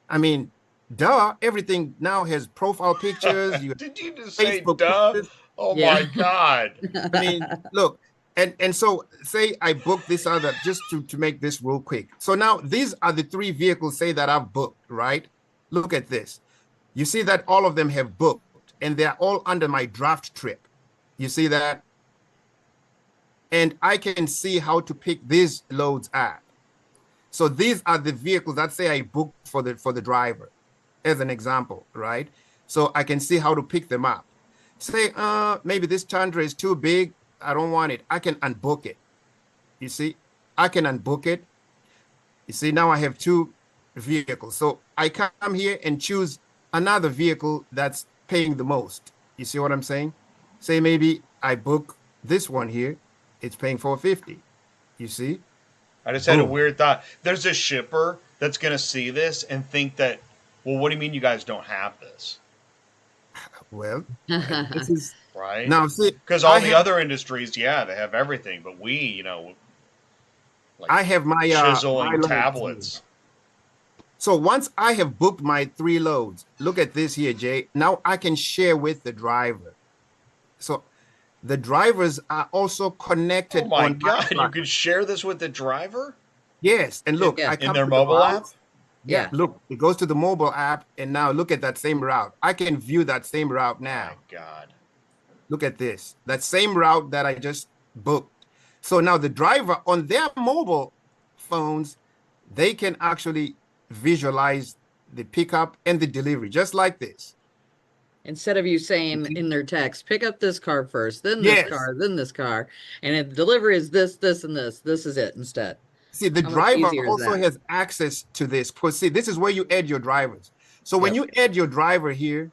I mean, duh, everything now has profile pictures. Did you just say duh? Pictures. Oh my God. I mean, look, and so say I booked this other, just to make this real quick. So now these are the three vehicles, say, that I've booked, right? Look at this. You see that all of them have booked and they're all under my draft trip. You see that? And I can see how to pick these loads up. So these are the vehicles that say I booked for the driver, as an example, right? So I can see how to pick them up. Say, maybe this Tundra is too big. I don't want it. I can unbook it. You see, I can unbook it. You see, now I have two vehicles. So I come here and choose another vehicle that's paying the most. You see what I'm saying? Say maybe I book this one here. It's paying $450. You see? I just had a weird thought. There's a shipper that's going to see this and think that, well, what do you mean you guys don't have this? Well, this is right now. See, because all the other industries, they have everything, but we, like I have my chiseling tablets. So once I have booked my 3 loads, look at this here, Jay. Now I can share with the driver. So the drivers are also connected. Oh my God! You can share this with the driver. Yes, and look, I come in their mobile app. Yeah, look, it goes to the mobile app, and now look at that same route. I can view that same route now. Oh my God. Look at this. That same route that I just booked. So now the driver on their mobile phones, they can actually visualize the pickup and the delivery, just like this. Instead of you saying in their text, pick up this car first, then this car, then this car, and the delivery is this, this, and this. This is it instead. See, the driver also has access to this. Because see, this is where you add your drivers. So when you add your driver here,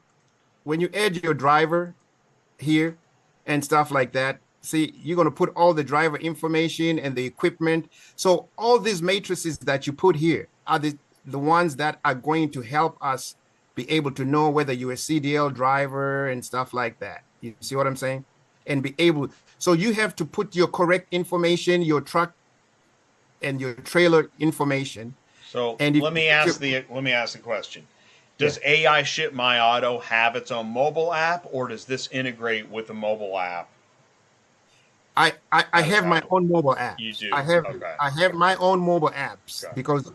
and stuff like that, see, you're going to put all the driver information and the equipment. So all these matrices that you put here are the ones that are going to help us be able to know whether you're a CDL driver and stuff like that. You see what I'm saying? And be able, so you have to put your correct information, your truck and your trailer information. So let me ask the question. Does AIShipMyAuto have its own mobile app, or does this integrate with the mobile app? I have my own mobile app. You do. I have my own mobile apps because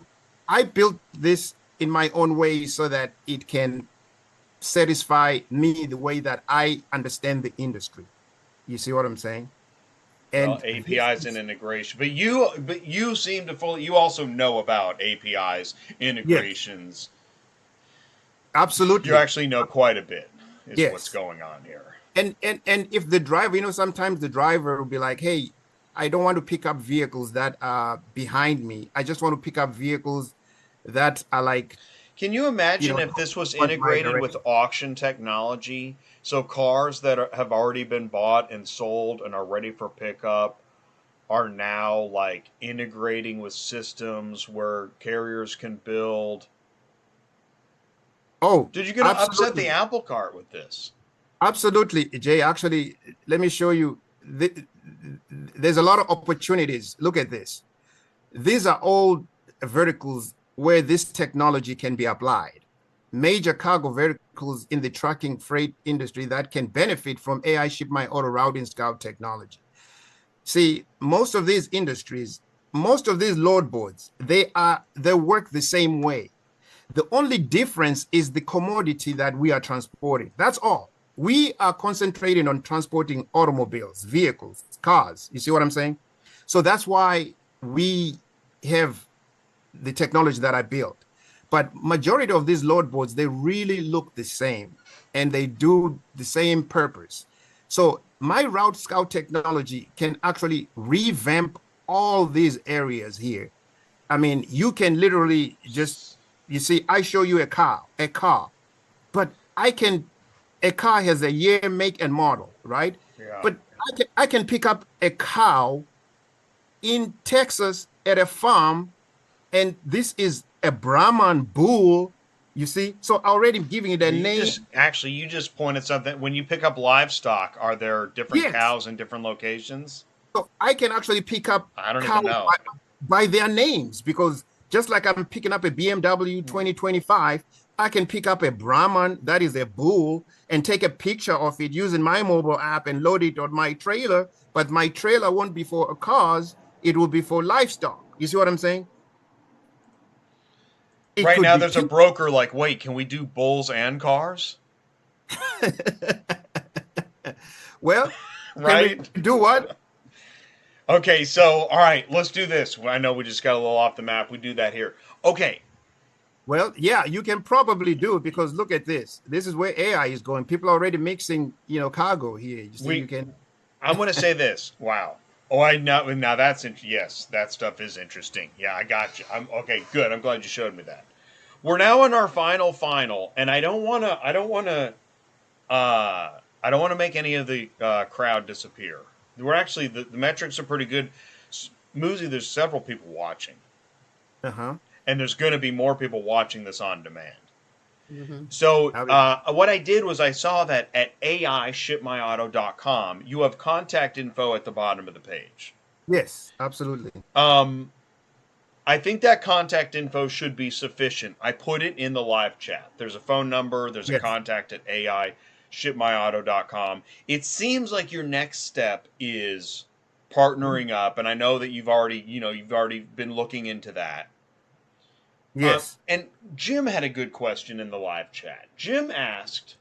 I built this in my own way so that it can satisfy me the way that I understand the industry. You see what I'm saying? Well, And APIs and integration, but you seem to fully. You also know about APIs, yes, integrations. You absolutely. actually know quite a bit. Is what's Yes. going on here. And if the driver, sometimes the driver will be like, hey, I don't want to pick up vehicles that are behind me. I just want to pick up vehicles that are like, Can you imagine if this was towards my integrated with direction. auction technology? So cars that have already been bought and sold and are ready for pickup are now like integrating with systems where carriers can build. Oh, Dude, you're gonna upset the absolutely. apple cart with this. Absolutely, Jay. Actually, let me show you. There's a lot of opportunities. Look at this. These are all verticals where this technology can be applied. Major cargo verticals in the trucking freight industry that can benefit from AI Ship My Auto routing scout technology. See, most of these industries, most of these load boards, they work the same way. The only difference is the commodity that we are transporting. That's all. We are concentrating on transporting automobiles, vehicles, cars. You see what I'm saying? So that's why we have the technology that I built. But majority of these load boards, they really look the same and they do the same purpose. So my route scout technology can actually revamp all these areas here. I mean, you can literally just, you see, I show you a car, but a car has a year, make, and model, right? Yeah. But I can pick up a cow in Texas at a farm, and this is a Brahman bull, you see? So already giving it a name. You just pointed something. When you pick up livestock, are there different Yes. cows in different locations? So I can actually pick up I don't even cows know. by their names because just like I'm picking up a BMW 2025, I can pick up a Brahman, that is a bull, and take a picture of it using my mobile app and load it on my trailer. But my trailer won't be for cars, it will be for livestock. You see what I'm saying? It Right could now, be there's a people. broker like, wait, can we do bulls and cars? Well, can we Right? do what? Okay, so, all right, let's do this. I know we just got a little off the map. We do that here. Okay, Well, yeah, you can probably do it because look at this. This is where AI is going. People are already mixing, cargo here. You see, you we. can. I'm going to say this. Wow. Oh, I know. Now that's yes, that stuff is interesting. Yeah, I got you. I'm okay. Good. I'm glad you showed me that. We're now in our final, and I don't want to. I don't want to make any of the crowd disappear. We're actually the metrics are pretty good. Muzi, there's several people watching, Uh-huh. and there's going to be more people watching this on demand. Mhm. So How is- what I did was I saw that at AIShipMyAuto.com, you have contact info at the bottom of the page. Yes, absolutely. Um, I think that contact info should be sufficient. I put it in the live chat. There's a phone number. There's a Yes. contact at AIShipMyAuto.com. It seems like your next step is partnering up, and I know that you've already been looking into that. Yes. And Jim had a good question in the live chat. Jim asked,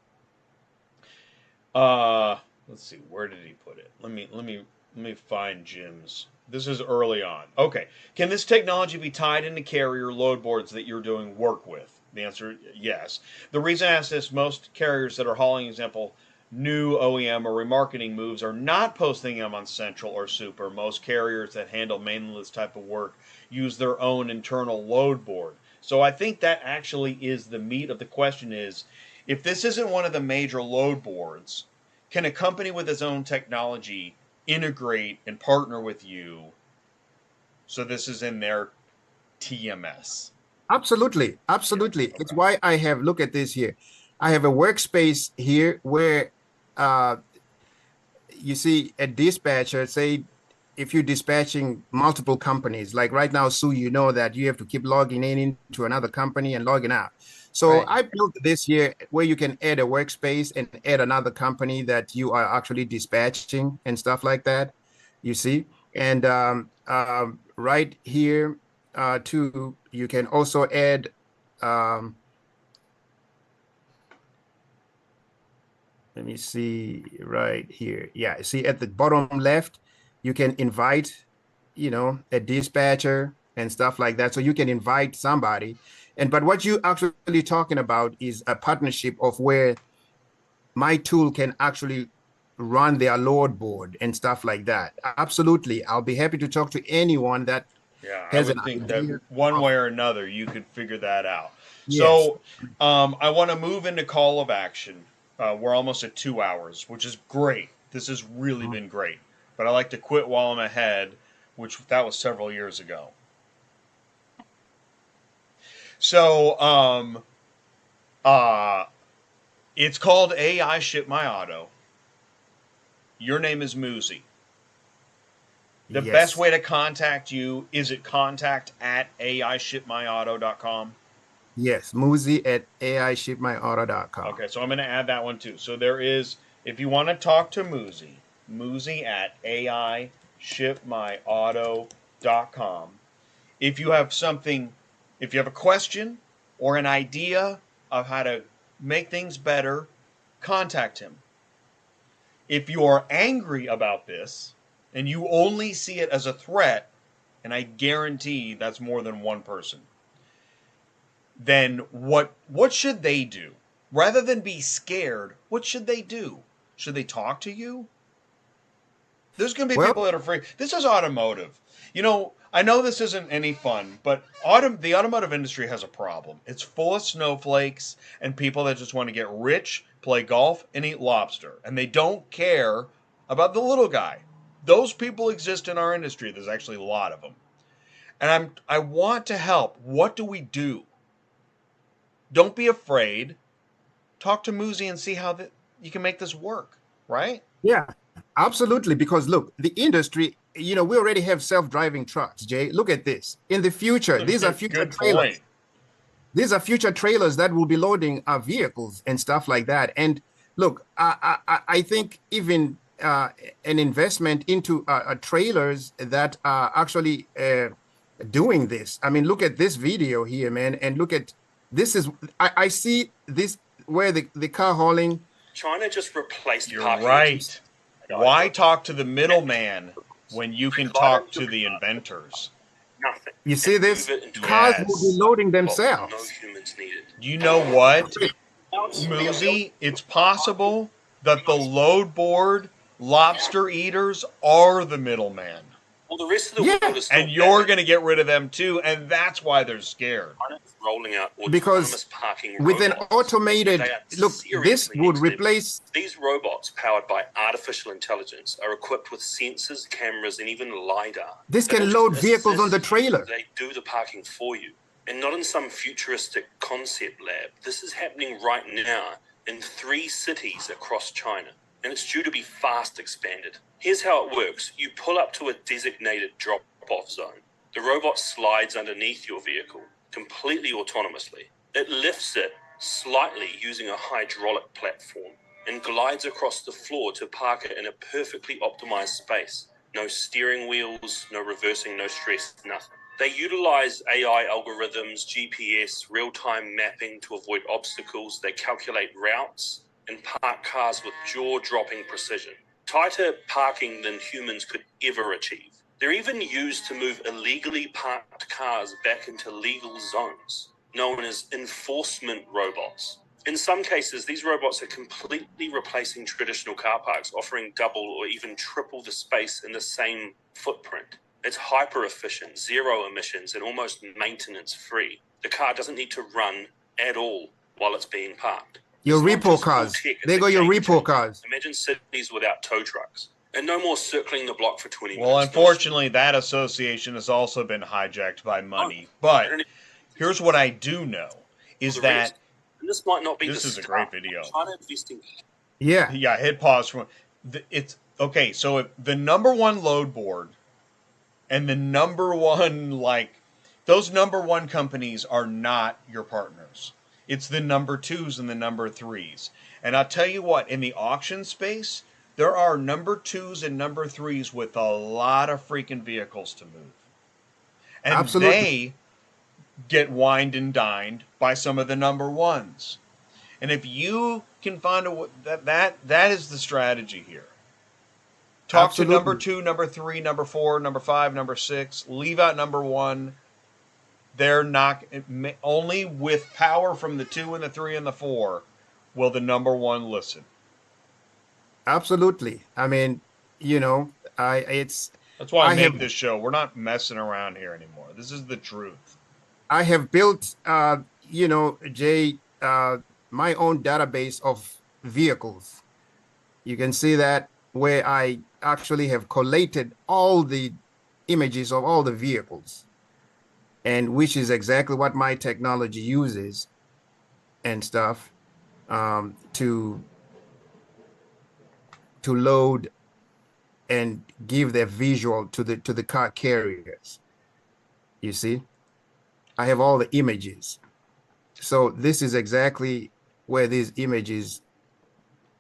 let's see, where did he put it? Let me find Jim's. This is early on. Okay. Can this technology be tied into carrier load boards that you're doing work with? The answer, yes. The reason I ask this, most carriers that are hauling, example, new OEM or remarketing moves are not posting them on Central or Super. Most carriers that handle mainly this type of work use their own internal load board. So I think that actually is the meat of the question is, if this isn't one of the major load boards, can a company with its own technology integrate and partner with you so this is in their TMS? Absolutely. Absolutely. Yeah, It's okay. why I have, look at this here. I have a workspace here where uh you see a dispatcher, say if you're dispatching multiple companies, like right now, Sue, you know that you have to keep logging in into another company and logging out. So Right. I built this here where you can add a workspace and add another company that you are actually dispatching and stuff like that, you see. And right here, too, you can also add, um, Let me see right here. Yeah, see at the bottom left, you can invite, a dispatcher and stuff like that. So you can invite somebody. But what you actually talking about is a partnership of where my tool can actually run their load board and stuff like that. Absolutely. I'll be happy to talk to anyone that Yeah, I has an would think idea that one of, way or another you could figure that out. yes. So I want to move into call of action. We're almost at 2 hours, which is great. This has really been great. But I like to quit while I'm ahead, which that was several years ago. So it's called AIShipMyAuto. Your name is Muzi. The best Yes. way to contact you is at contact@AIShipMyAuto.com. Yes. Muzi at AIShipMyAuto.com. Okay, so I'm going to add that one too. So there is, if you want to talk to Muzi, Muzi at AIShipMyAuto.com. If you have something, if you have a question or an idea of how to make things better, contact him. If you are angry about this and you only see it as a threat, and I guarantee that's more than one person, then what should they do? Rather than be scared, what should they do? Should they talk to you? There's going to be Well, people that are afraid. This is automotive. I know this isn't any fun, but the automotive industry has a problem. It's full of snowflakes and people that just want to get rich, play golf, and eat lobster. And they don't care about the little guy. Those people exist in our industry. There's actually a lot of them. And I want to help. What do we do? Don't be afraid. Talk to Muzi and see how you can make this work, right? yeah, absolutely. Because look, the industry, we already have self-driving trucks, Jay. Look at this. In the future, these are future Good trailers. point. These are future trailers that will be loading our vehicles and stuff like that. And look, I think even an investment into trailers that are actually doing this. I mean, look at this video here, man, and look at this I see this where the car hauling. China just replaced You're parking. right. Why talk to the middleman when you can talk to the inventors? Nothing. You see this? Move it into Cars Yes. will be loading no themselves. humans needed. You know what, Muzi? It's possible that the load board lobster eaters are the middleman. Well, the rest of the Yeah. world is still And you're bad. going to get rid of them too, and that's why they're scared. China is rolling out Because autonomous parking with an robots. automated They are look, this seriously would next level. replace. These robots, powered by artificial intelligence, are equipped with sensors, cameras, and even LiDAR. This They can don't load just vehicles on the assist, trailer. They do the parking for you. And not in some futuristic concept lab. This is happening right now in 3 cities across China. And it's due to be fast expanded. Here's how it works. You pull up to a designated drop-off zone. The robot slides underneath your vehicle, completely autonomously. It lifts it slightly using a hydraulic platform and glides across the floor to park it in a perfectly optimized space. No steering wheels, no reversing, no stress, nothing. They utilize AI algorithms, GPS, real-time mapping to avoid obstacles. They calculate routes and park cars with jaw-dropping precision. Tighter parking than humans could ever achieve. They're even used to move illegally parked cars back into legal zones, known as enforcement robots. In some cases, these robots are completely replacing traditional car parks, offering double or even triple the space in the same footprint. It's hyper efficient, zero emissions, and almost maintenance free. The car doesn't need to run at all while it's being parked. Your It's not repo just cool cars. tech, it's There a go your game repo changer. cars. Imagine cities without tow trucks. And no more circling the block for 20 Well, minutes. unfortunately, that association has also been hijacked by money. But here's what I do know is that And this might not be this the is a start. great video. China investing. Yeah. Yeah, hit pause for it's okay. So if the number one load board and the number one those number one companies are not your partners. It's the number twos and the number threes. And I'll tell you what, in the auction space, there are number twos and number threes with a lot of freaking vehicles to move. And Absolutely. they get wined and dined by some of the number ones. And if you can find that is the strategy here. Talk Absolutely. to number 2, number 3, number 4, number 5, number 6. Leave out number 1. They're not only with power from the 2 and the 3 and the 4 will the number 1 listen. Absolutely. I mean, you know, it's That's why I make have this show. We're not messing around here anymore. This is the truth. I have built, you know, Jay, my own database of vehicles. You can see that where I actually have collated all the images of all the vehicles, and which is exactly what my technology uses and stuff to load and give their visual to the car carriers. You see, I have all the images. So this is exactly where these images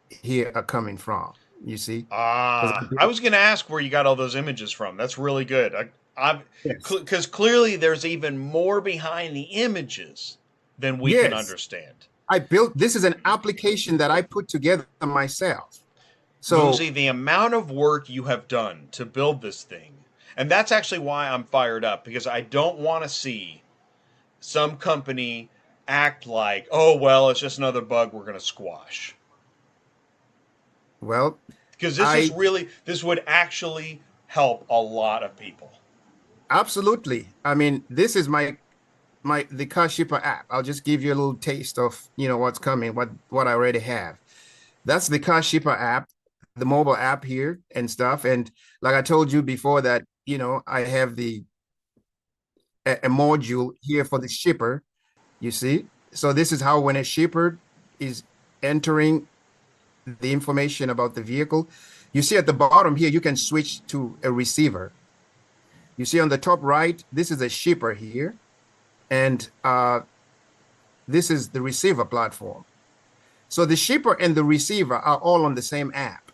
here are coming from. You see? I was going to ask where you got all those images from. That's really good. Because clearly there's even more behind the images than we can understand. This is an application that I put together myself. So, Muzi, the amount of work you have done to build this thing, and that's actually why I'm fired up, because I don't want to see some company act like, oh, well, it's just another bug we're going to squash. Well, because this would actually help a lot of people. Absolutely. I mean, this is the Car Shipper app. I'll just give you a little taste of, you know, what's coming, what I already have. That's the Car Shipper app, the mobile app here and stuff. And like I told you before that, you know, I have a module here for the shipper, you see. So this is how when a shipper is entering the information about the vehicle, you see at the bottom here, you can switch to a receiver. You see on the top right, this is a shipper here. And this is the receiver platform. So the shipper and the receiver are all on the same app,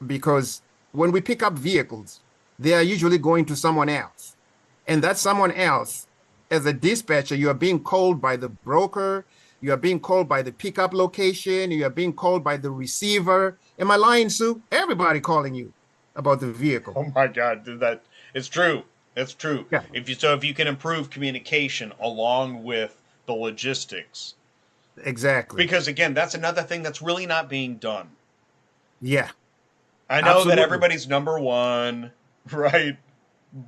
because when we pick up vehicles, they are usually going to someone else. And that someone else, as a dispatcher, you are being called by the broker, you are being called by the pickup location, you are being called by the receiver. Am I lying, Sue? Everybody calling you about the vehicle. Oh my God, it's true. It's true. Yeah. If you can improve communication along with the logistics. Exactly. Because again, that's another thing that's really not being done. Yeah. I know that everybody's number 1, right?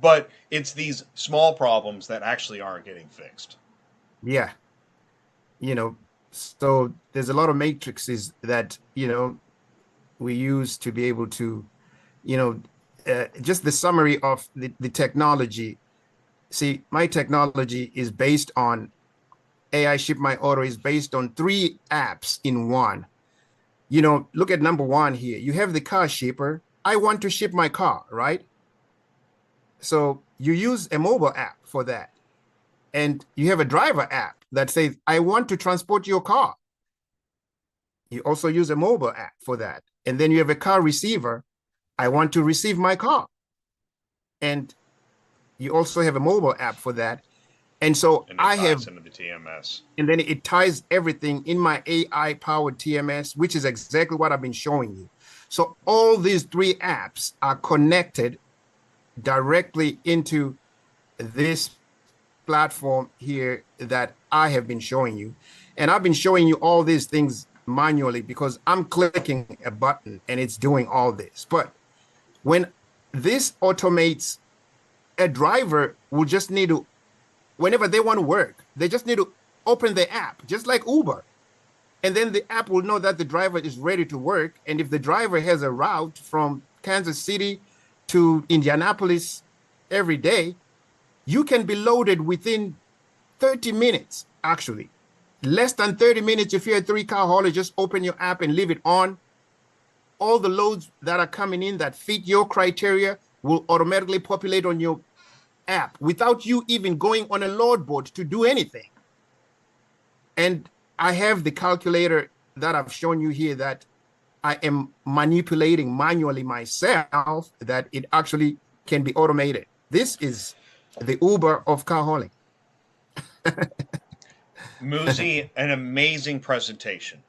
But it's these small problems that actually aren't getting fixed. Yeah. You know, so there's a lot of matrices that, you know, we use to be able to, you know, just the summary of the technology. See, my technology is based on AIShipMyAuto is based on 3 apps in one. You know, look at number 1 here. You have the car shipper. I want to ship my car, right? So you use a mobile app for that. And you have a driver app that says, I want to transport your car. You also use a mobile app for that. And then you have a car receiver. I want to receive my car. And you also have a mobile app for that. And so I have into the TMS. And then it ties everything in my AI powered TMS, which is exactly what I've been showing you. So all these 3 apps are connected directly into this platform here that I have been showing you. And I've been showing you all these things manually because I'm clicking a button and it's doing all this. But when this automates, a driver will just need to, whenever they want to work, they just need to open the app, just like Uber. And then the app will know that the driver is ready to work. And if the driver has a route from Kansas City to Indianapolis every day, you can be loaded within 30 minutes, actually. Less than 30 minutes if you're a 3-car hauler, just open your app and leave it on. All the loads that are coming in that fit your criteria will automatically populate on your app without you even going on a load board to do anything. And I have the calculator that I've shown you here that I am manipulating manually myself, that it actually can be automated. This is the Uber of car hauling. Muzi, an amazing presentation.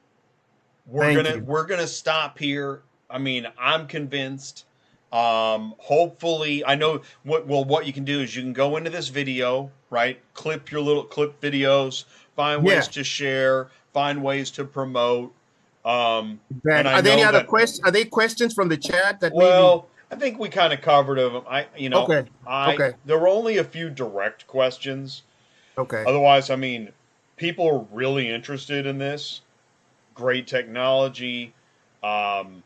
Thank you. we're gonna stop here. I mean, I'm convinced. Hopefully, I know what you can do is you can go into this video, right? Clip your little clip videos, find ways Yeah. to share, find ways to promote. And That, I are there any know other that. questions? Are there questions from the chat that maybe? Well, I think we kind of covered them. Okay. Okay. There were only a few direct questions. Okay. Otherwise, I mean, people are really interested in this. Great technology. Um,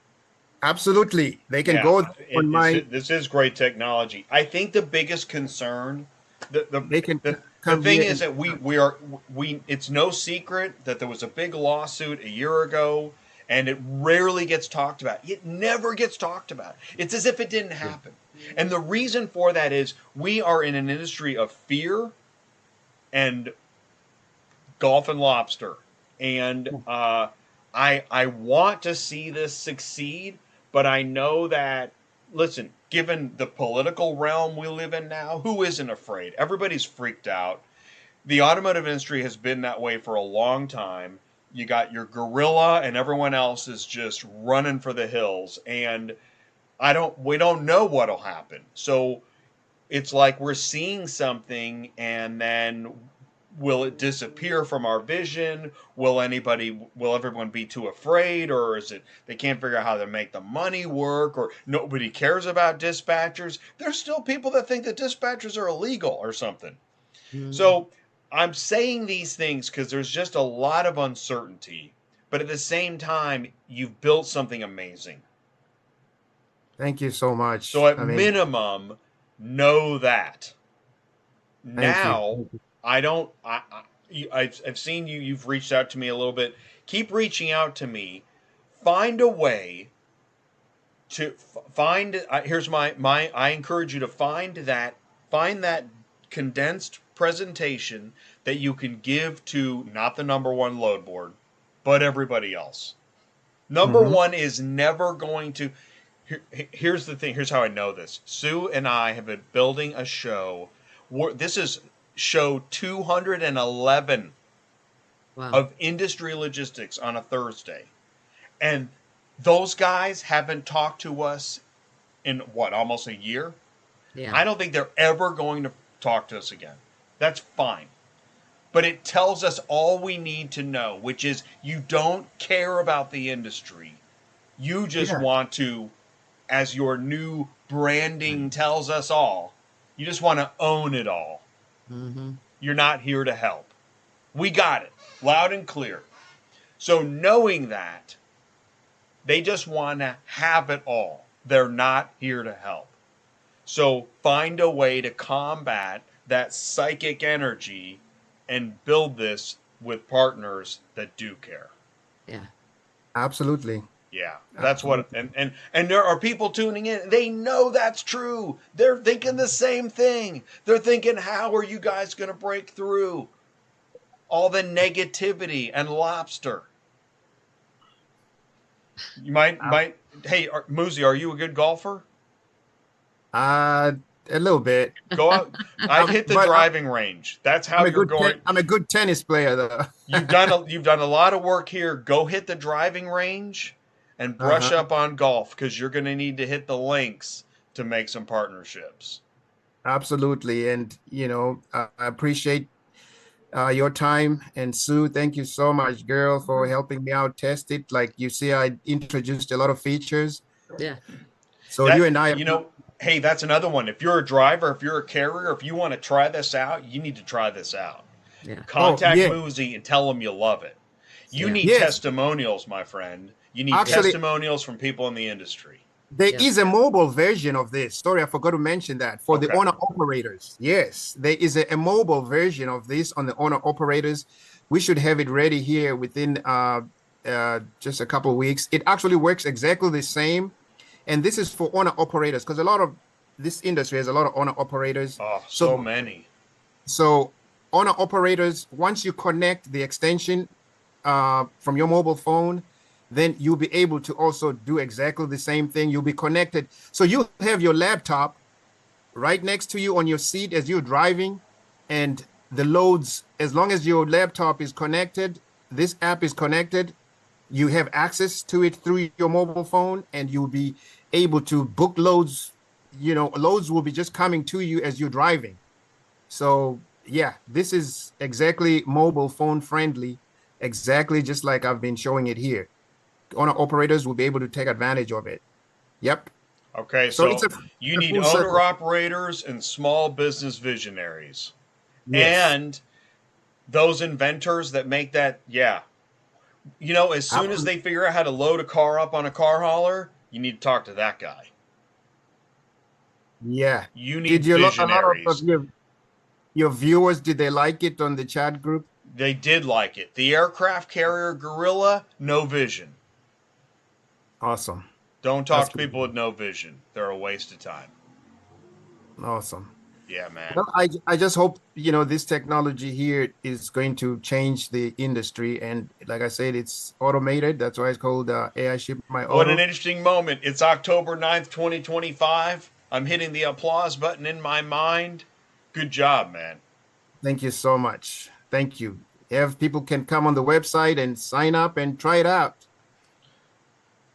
Absolutely. They can yeah, go on my. this is great technology. I think the biggest concern, They can the come thing here. is that we it's no secret that there was a big lawsuit a year ago, and it rarely gets talked about. It never gets talked about. It's as if it didn't happen. And the reason for that is we are in an industry of fear and golf and lobster. And I want to see this succeed, but I know that, listen, given the political realm we live in now, who isn't afraid? Everybody's freaked out. The automotive industry has been that way for a long time. You got your guerrilla, and everyone else is just running for the hills. And we don't know what'll happen. So it's like we're seeing something, and then will it disappear from our vision? Will everyone be too afraid? Or is it they can't figure out how to make the money work? Or nobody cares about dispatchers? There's still people that think that dispatchers are illegal or something. So I'm saying these things because there's just a lot of uncertainty. But at the same time, you've built something amazing. Thank you so much. So at I mean, minimum, know that. Now, you. I've seen you. You've reached out to me a little bit. Keep reaching out to me. Find a way to find. Here's my. I encourage you to find that condensed presentation that you can give to not the number one load board, but everybody else. Number one is never going to. Here's the thing. Here's how I know this. Sue and I have been building a show. This is show 211 of Industry Logistics on a Thursday. And those guys haven't talked to us in almost a year? Yeah. I don't think they're ever going to talk to us again. That's fine. But it tells us all we need to know, which is you don't care about the industry. You just want to, as your new branding tells us all, you just want to own it all. You're not here to help. We got it, loud and clear. So knowing that, they just want to have it all. They're not here to help. So find a way to combat that psychic energy and build this with partners that do care. Yeah. Absolutely. Yeah, that's what, and there are people tuning in. They know that's true. They're thinking the same thing. They're thinking, how are you guys going to break through all the negativity and lobster? You might. Hey, Muzi, are you a good golfer? A little bit. Go out. I've hit the driving range. That's how you're going. I'm a good tennis player, though. You've done a lot of work here. Go hit the driving range and brush up on golf, because you're going to need to hit the links to make some partnerships. Absolutely. And, I appreciate your time. And Sue, thank you so much, girl, for helping me out test it. Like you see, I introduced a lot of features. Yeah. So you and I, hey, that's another one. If you're a driver, if you're a carrier, if you want to try this out, you need to try this out. Yeah. Contact Muzi and tell them you love it. You need testimonials, my friend. You need testimonials from people in the industry. There is a mobile version of this. Sorry, I forgot to mention that for the owner operators. Yes, there is a mobile version of this on the owner operators. We should have it ready here within just a couple of weeks. It actually works exactly the same. And this is for owner operators, because a lot of this industry has a lot of owner operators. Oh, so many. So owner operators, once you connect the extension from your mobile phone, then you'll be able to also do exactly the same thing. You'll be connected. So you have your laptop right next to you on your seat as you're driving, and the loads, as long as your laptop is connected, this app is connected, You have access to it through your mobile phone, and you'll be able to book loads. You know, loads will be just coming to you as you're driving. So yeah, this is exactly mobile phone friendly, exactly just like I've been showing it here. Owner operators will be able to take advantage of it. Yep. Okay, So so it's you a need full owner circle. operators and small business visionaries. Yes. And those inventors that make that, yeah. You know, as soon as Absolutely. they figure out how to load a car up on a car hauler, you need to talk to that guy. Yeah. You need Did you a lot of visionaries. your viewers, did they like it on the chat group? They did like it. The aircraft carrier Gorilla, no vision. Awesome. Don't That's talk to good. people with no vision. They're a waste of time. Awesome. Yeah, man. Well, I just hope, you know, this technology here is going to change the industry. And like I said, it's automated. That's why it's called AI Ship My What an Auto. interesting moment. It's October 9th, 2025. I'm hitting the applause button in my mind. Good job, man. Thank you so much. Thank you. If people can come on the website and sign up and try it out.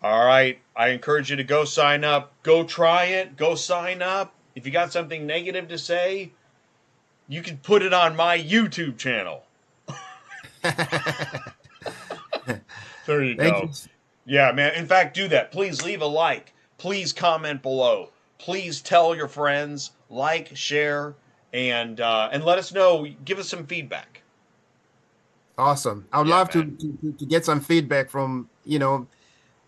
All right. I encourage you to go sign up. Go try it. Go sign up. If you got something negative to say, you can put it on my YouTube channel. There you Thank you. go. Yeah, man. In fact, do that. Please leave a like. Please comment below. Please tell your friends. Like, share, and let us know. Give us some feedback. Awesome. I would Yeah, love man. to get some feedback from, you know,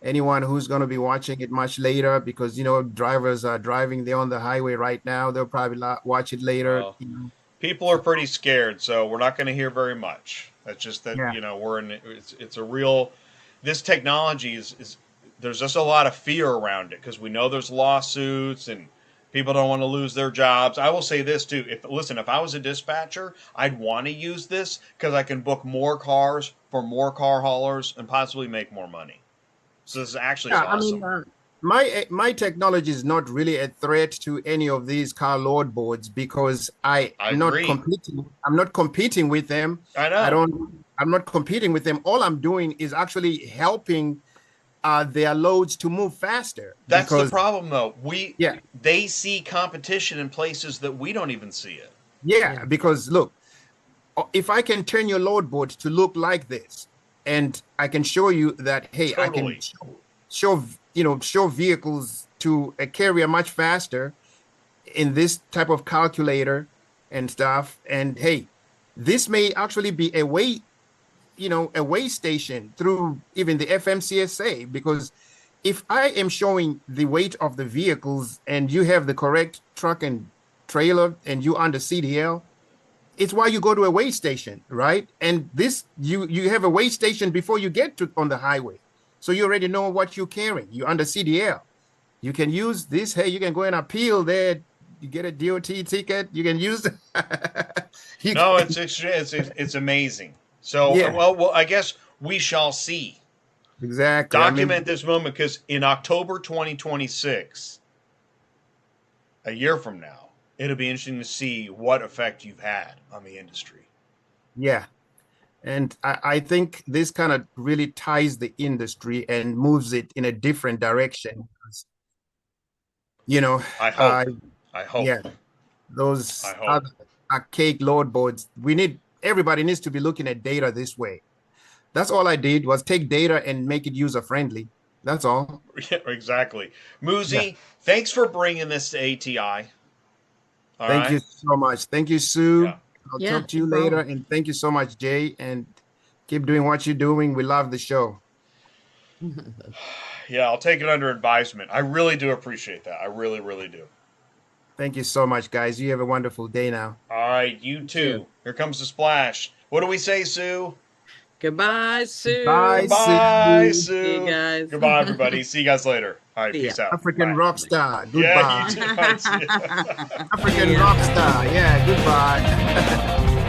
anyone who's going to be watching it much later because, you know, drivers are driving. They're on the highway right now. They'll probably watch it later. Well, You know. people are So, pretty scared, so we're not going to hear very much. That's just that yeah. we're in. It's a real. This technology is there's just a lot of fear around it because we know there's lawsuits and people don't want to lose their jobs. I will say this too. If I was a dispatcher, I'd want to use this because I can book more cars for more car haulers and possibly make more money. So this actually is Yeah, I mean, awesome. my technology is not really a threat to any of these car load boards because I I'm not agree. competing. I'm not competing with them. I know. I'm not competing with them. All I'm doing is actually helping their loads to move faster That's the because problem, though. yeah, They see competition in places that we don't even see it. yeah, Yeah. because look, if I can turn your load board to look like this, and I can show you that, hey, I can Totally. show vehicles to a carrier much faster in this type of calculator and stuff. And hey, this may actually be a way station through even the FMCSA, because if I am showing the weight of the vehicles and you have the correct truck and trailer and you under CDL, it's why you go to a weigh station, right? And this you have a weigh station before you get to on the highway. So you already know what you're carrying. You're under CDL. You can use this. Hey, you can go and appeal there. You get a DOT ticket. You can use you No, can, it's amazing. So, yeah, well, I guess we shall see. exactly. I mean, Document this moment because in October 2026, a year from now, it'll be interesting to see what effect you've had on the industry. yeah. And I think this kind of really ties the industry and moves it in a different direction. You know, I uh, hope. I yeah, hope. I those hope. other archaic load boards. Everybody needs to be looking at data this way. That's all I did was take data and make it user friendly. That's all. Yeah, exactly. Yeah. Muzi, thanks for bringing this to ATI. All Thank you right. so much. Thank you, Sue. Yeah. I'll Yeah, talk to no you later. problem. And thank you so much, Jay. And keep doing what you're doing. We love the show. Yeah, I'll take it under advisement. I really do appreciate that. I really, really do. Thank you so much, guys. You have a wonderful day now. All right, you You too. too. Here comes the splash. What do we say, Sue? Goodbye, Bye, Sue. Goodbye, Sue. See you Sue. guys. Goodbye, everybody. See you guys later. All right, See ya. peace out. African Bye. rock star. Yeah, you Goodbye. too. All right, see ya. African Yeah. rock star. Yeah, goodbye.